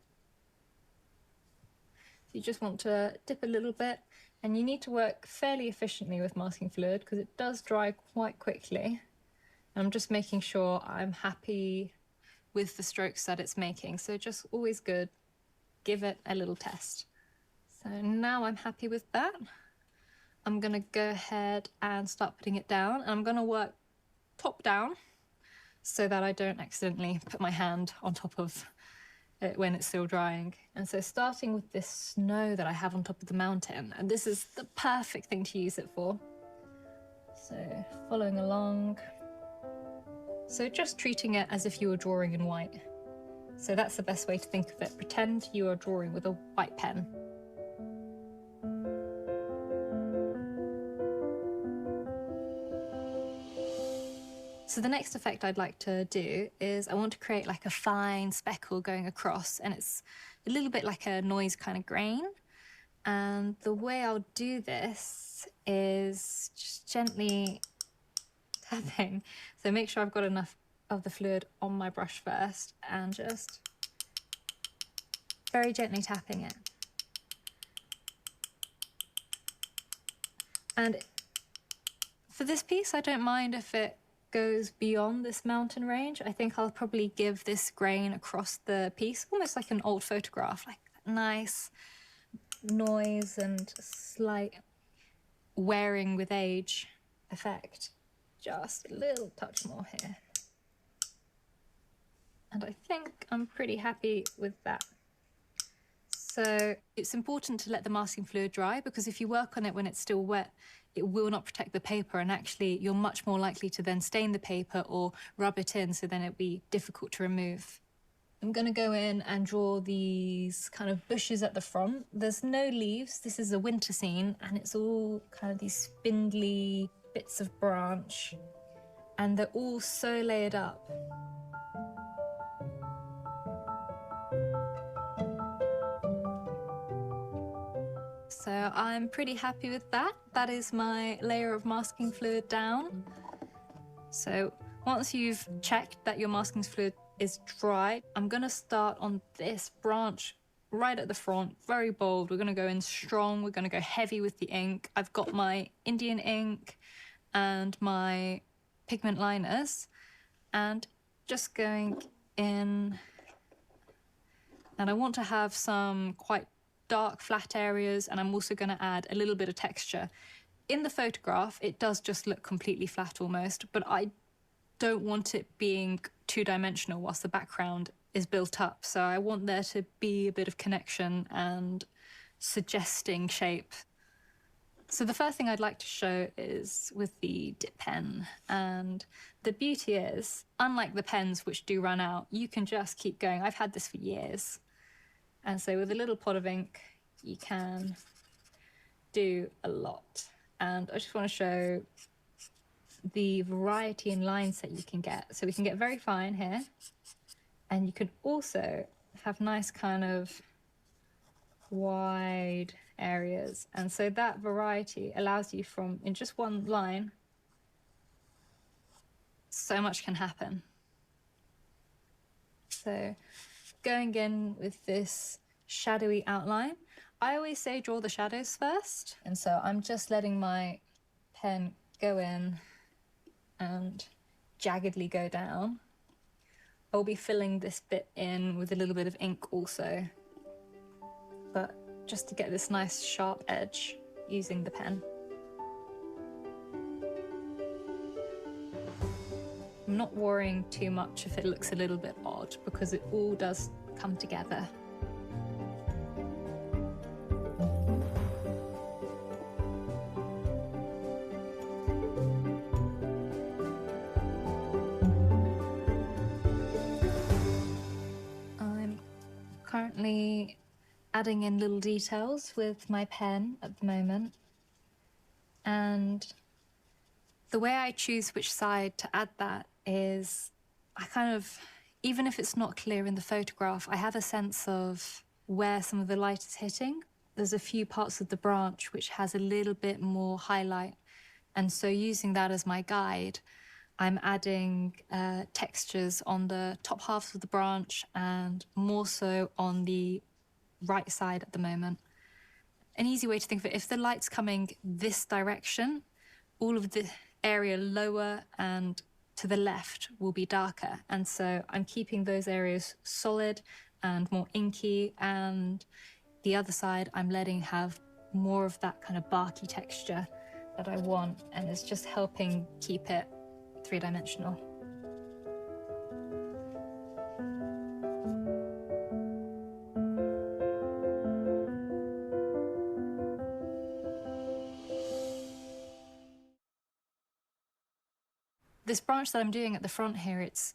you just want to dip a little bit, and you need to work fairly efficiently with masking fluid because it does dry quite quickly. And I'm just making sure I'm happy with the strokes that it's making. So just always good, give it a little test. So now I'm happy with that. I'm gonna go ahead and start putting it down, and I'm gonna work top down so that I don't accidentally put my hand on top of it when it's still drying. And so starting with this snow that I have on top of the mountain, and this is the perfect thing to use it for. So following along. So just treating it as if you were drawing in white. So that's the best way to think of it. Pretend you are drawing with a white pen. So the next effect I'd like to do is I want to create like a fine speckle going across, and it's a little bit like a noise kind of grain. And the way I'll do this is just gently tapping. So make sure I've got enough of the fluid on my brush first, and just very gently tapping it. And for this piece, I don't mind if it goes beyond this mountain range. I think I'll probably give this grain across the piece, almost like an old photograph, like that nice noise and slight wearing with age effect. Just a little touch more here. And I think I'm pretty happy with that. So it's important to let the masking fluid dry, because if you work on it when it's still wet, it will not protect the paper, and actually you're much more likely to then stain the paper or rub it in, so then it'll be difficult to remove. I'm going to go in and draw these kind of bushes at the front. There's no leaves. This is a winter scene, and it's all kind of these spindly bits of branch, and they're all so layered up. So I'm pretty happy with that. That is my layer of masking fluid down. So once you've checked that your masking fluid is dry, I'm gonna start on this branch right at the front, very bold. We're gonna go in strong, we're gonna go heavy with the ink. I've got my Indian ink and my pigment liners, and just going in. And I want to have some quite dark flat areas, and I'm also going to add a little bit of texture. In the photograph, it does just look completely flat almost, but I don't want it being two-dimensional whilst the background is built up. So I want there to be a bit of connection and suggesting shape. So the first thing I'd like to show is with the dip pen. And the beauty is, unlike the pens which do run out, you can just keep going. I've had this for years. And so with a little pot of ink, you can do a lot. And I just want to show the variety in lines that you can get. So we can get very fine here. And you can also have nice kind of wide areas. And so that variety allows you from, in just one line, so much can happen. So going in with this shadowy outline, I always say draw the shadows first. And so I'm just letting my pen go in and jaggedly go down. I'll be filling this bit in with a little bit of ink also, but just to get this nice sharp edge using the pen. I'm not worrying too much if it looks a little bit odd, because it all does come together. I'm currently adding in little details with my pen at the moment, and the way I choose which side to add that is I kind of, even if it's not clear in the photograph, I have a sense of where some of the light is hitting. There's a few parts of the branch which has a little bit more highlight, and so using that as my guide, I'm adding textures on the top half of the branch and more so on the right side at the moment. An easy way to think of it, if the light's coming this direction, all of the area lower and to the left will be darker. And so I'm keeping those areas solid and more inky, and the other side I'm letting have more of that kind of barky texture that I want, and it's just helping keep it three-dimensional. This branch that I'm doing at the front here, it's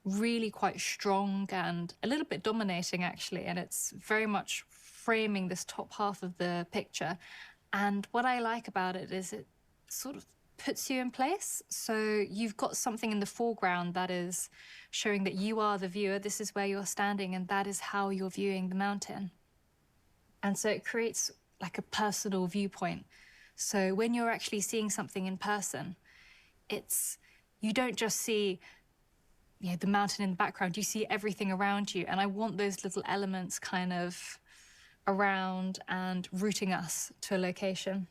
really quite strong and a little bit dominating, actually, and it's very much framing this top half of the picture. And what I like about it is it sort of puts you in place. So you've got something in the foreground that is showing that you are the viewer, this is where you're standing, and that is how you're viewing the mountain. And so it creates like a personal viewpoint. So when you're actually seeing something in person, you don't just see the mountain in the background, you see everything around you. And I want those little elements kind of around and routing us to a location.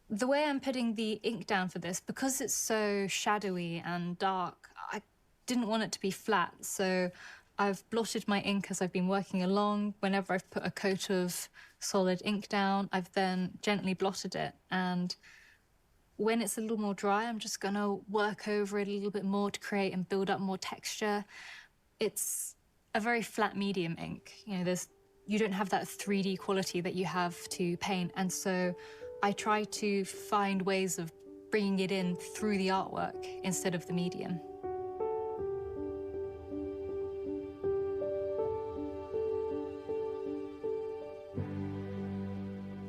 The way I'm putting the ink down for this, because it's so shadowy and dark, I didn't want it to be flat. So I've blotted my ink as I've been working along. Whenever I've put a coat of solid ink down, I've then gently blotted it. And when it's a little more dry, I'm just going to work over it a little bit more to create and build up more texture. It's a very flat medium ink. You don't have that 3D quality that you have to paint. And so I try to find ways of bringing it in through the artwork instead of the medium.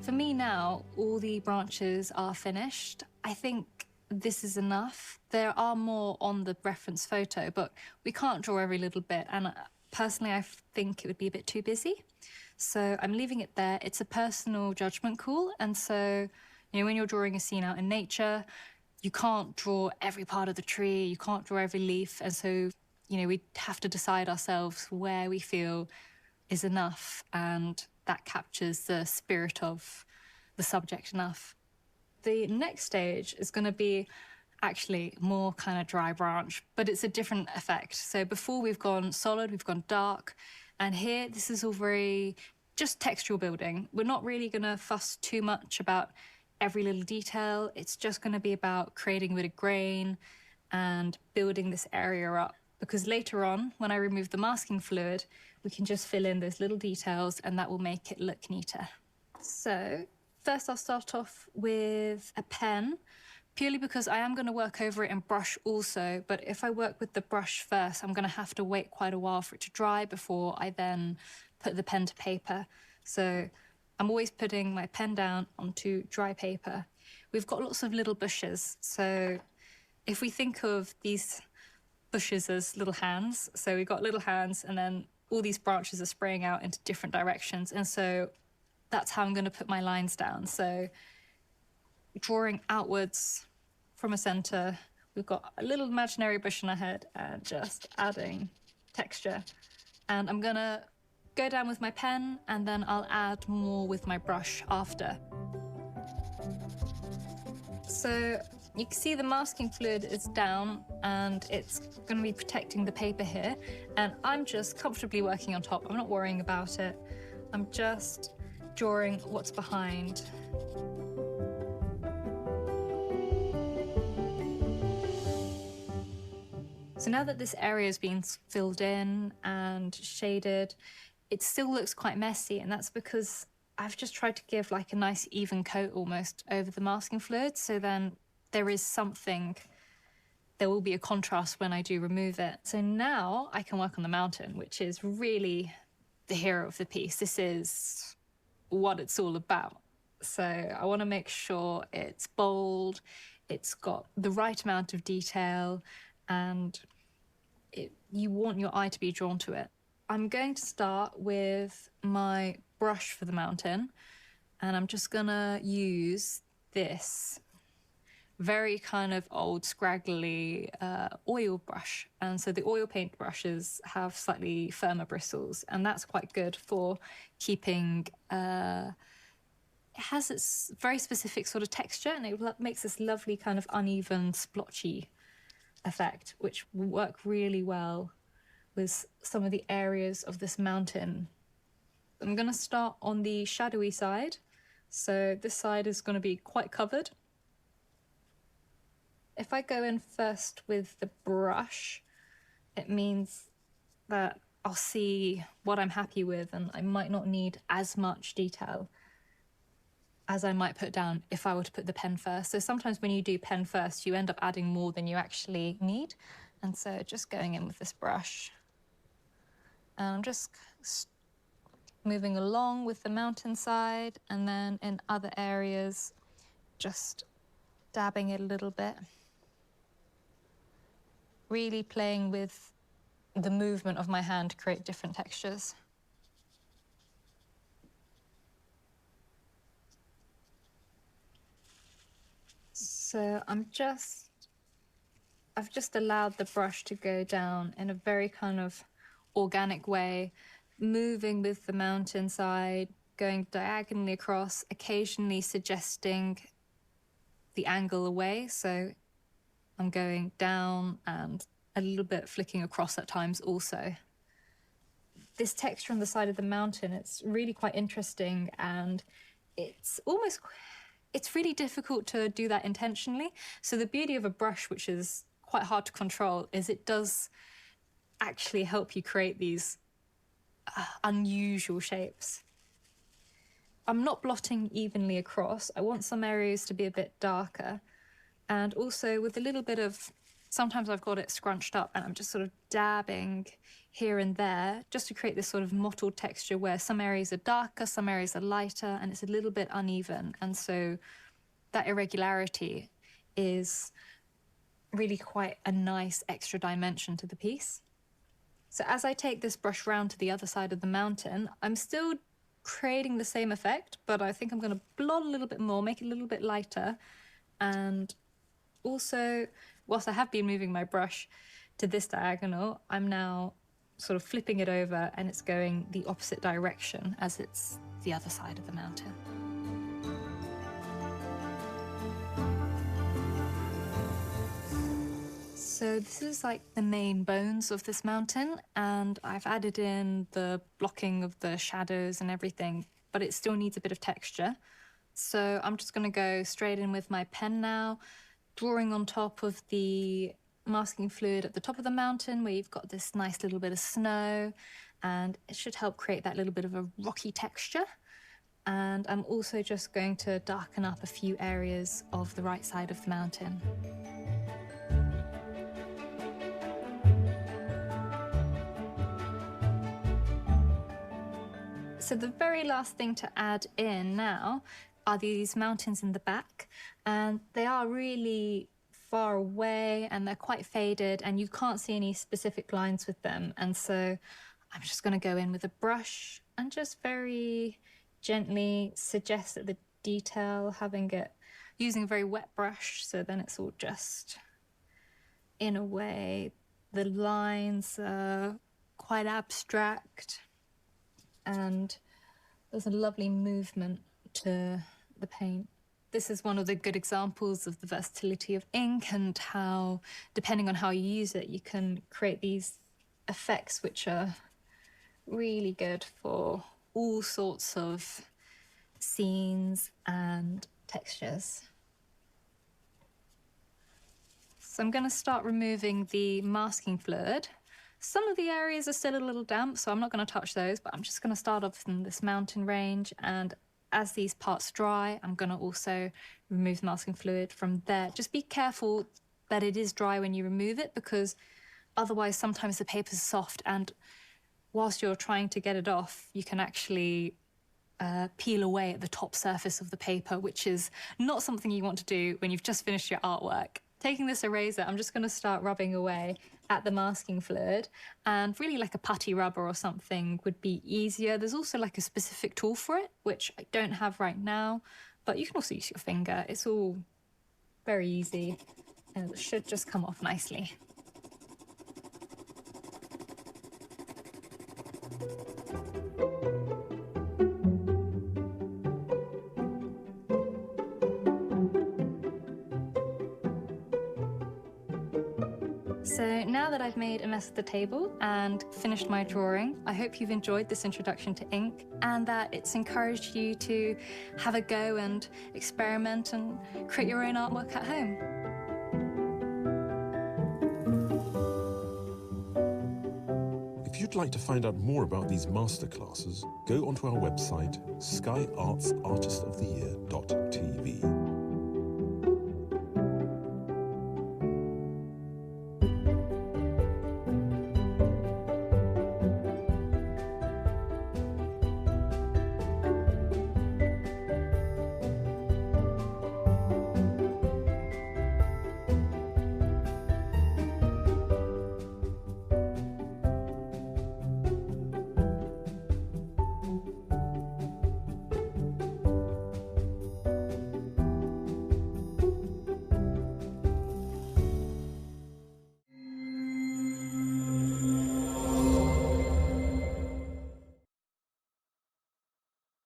For me now, all the branches are finished. I think this is enough. There are more on the reference photo, but we can't draw every little bit. And personally, I think it would be a bit too busy. So I'm leaving it there. It's a personal judgment call. And so, when you're drawing a scene out in nature, you can't draw every part of the tree, you can't draw every leaf. And so, we have to decide ourselves where we feel is enough, and that captures the spirit of the subject enough. The next stage is going to be actually more kind of dry branch, but it's a different effect. So before we've gone solid, we've gone dark, and here this is all very just textural building. We're not really going to fuss too much about every little detail. It's just going to be about creating a bit of grain and building this area up, because later on, when I remove the masking fluid, we can just fill in those little details and that will make it look neater. So first I'll start off with a pen, purely because I am going to work over it in brush also, but if I work with the brush first, I'm going to have to wait quite a while for it to dry before I then put the pen to paper. So I'm always putting my pen down onto dry paper. We've got lots of little bushes, so if we think of these bushes as little hands, so we've got little hands and then all these branches are spraying out into different directions, and so that's how I'm going to put my lines down. So drawing outwards from a center, we've got a little imaginary bush in our head and just adding texture. And I'm going to go down with my pen and then I'll add more with my brush after. So you can see the masking fluid is down and it's going to be protecting the paper here. And I'm just comfortably working on top. I'm not worrying about it. I'm just drawing what's behind. So now that this area has been filled in and shaded, it still looks quite messy, and that's because I've just tried to give like a nice even coat almost over the masking fluid, so then there is something, there will be a contrast when I do remove it. So now I can work on the mountain, which is really the hero of the piece. This is what it's all about. So I want to make sure it's bold, it's got the right amount of detail, and you want your eye to be drawn to it. I'm going to start with my brush for the mountain, and I'm just gonna use this very kind of old, scraggly oil brush. And so the oil paint brushes have slightly firmer bristles, and that's quite good for keeping, it has its very specific sort of texture, and it makes this lovely kind of uneven, splotchy effect, which will work really well with some of the areas of this mountain. I'm going to start on the shadowy side. So this side is going to be quite covered. If I go in first with the brush, it means that I'll see what I'm happy with, and I might not need as much detail as I might put down if I were to put the pen first. So sometimes when you do pen first, you end up adding more than you actually need. And so just going in with this brush, and I'm just moving along with the mountainside, and then in other areas, just dabbing it a little bit. Really playing with the movement of my hand to create different textures. So I've just allowed the brush to go down in a very kind of organic way, moving with the mountainside, going diagonally across, occasionally suggesting the angle away. So I'm going down and a little bit flicking across at times also. This texture on the side of the mountain, it's really quite interesting, and it's really difficult to do that intentionally. So the beauty of a brush, which is quite hard to control, is it does actually help you create these unusual shapes. I'm not blotting evenly across. I want some areas to be a bit darker. And also with a little bit of, sometimes I've got it scrunched up and I'm just sort of dabbing here and there just to create this sort of mottled texture where some areas are darker, some areas are lighter, and it's a little bit uneven. And so that irregularity is really quite a nice extra dimension to the piece. So as I take this brush round to the other side of the mountain, I'm still creating the same effect, but I think I'm going to blot a little bit more, make it a little bit lighter. And also, whilst I have been moving my brush to this diagonal, I'm now sort of flipping it over and it's going the opposite direction as it's the other side of the mountain. So this is like the main bones of this mountain, and I've added in the blocking of the shadows and everything, but it still needs a bit of texture. So I'm just going to go straight in with my pen now, drawing on top of the masking fluid at the top of the mountain where you've got this nice little bit of snow, and it should help create that little bit of a rocky texture. And I'm also just going to darken up a few areas of the right side of the mountain. So the very last thing to add in now are these mountains in the back, and they are really far away and they're quite faded and you can't see any specific lines with them. And so I'm just going to go in with a brush and just very gently suggest that the detail, using a very wet brush, so then it's all just, in a way, the lines are quite abstract. And there's a lovely movement to the paint. This is one of the good examples of the versatility of ink and how, depending on how you use it, you can create these effects which are really good for all sorts of scenes and textures. So I'm going to start removing the masking fluid. Some of the areas are still a little damp, so I'm not going to touch those, but I'm just going to start off in this mountain range, and as these parts dry, I'm going to also remove the masking fluid from there. Just be careful that it is dry when you remove it, because otherwise sometimes the paper's soft, and whilst you're trying to get it off, you can actually peel away at the top surface of the paper, which is not something you want to do when you've just finished your artwork. Taking this eraser, I'm just going to start rubbing away at the masking fluid, and really like a putty rubber or something would be easier. There's also like a specific tool for it, which I don't have right now, but you can also use your finger. It's all very easy and it should just come off nicely. So now that I've made a mess of the table and finished my drawing, I hope you've enjoyed this introduction to ink and that it's encouraged you to have a go and experiment and create your own artwork at home. If you'd like to find out more about these masterclasses, go onto our website, Sky Arts Artist of the Year.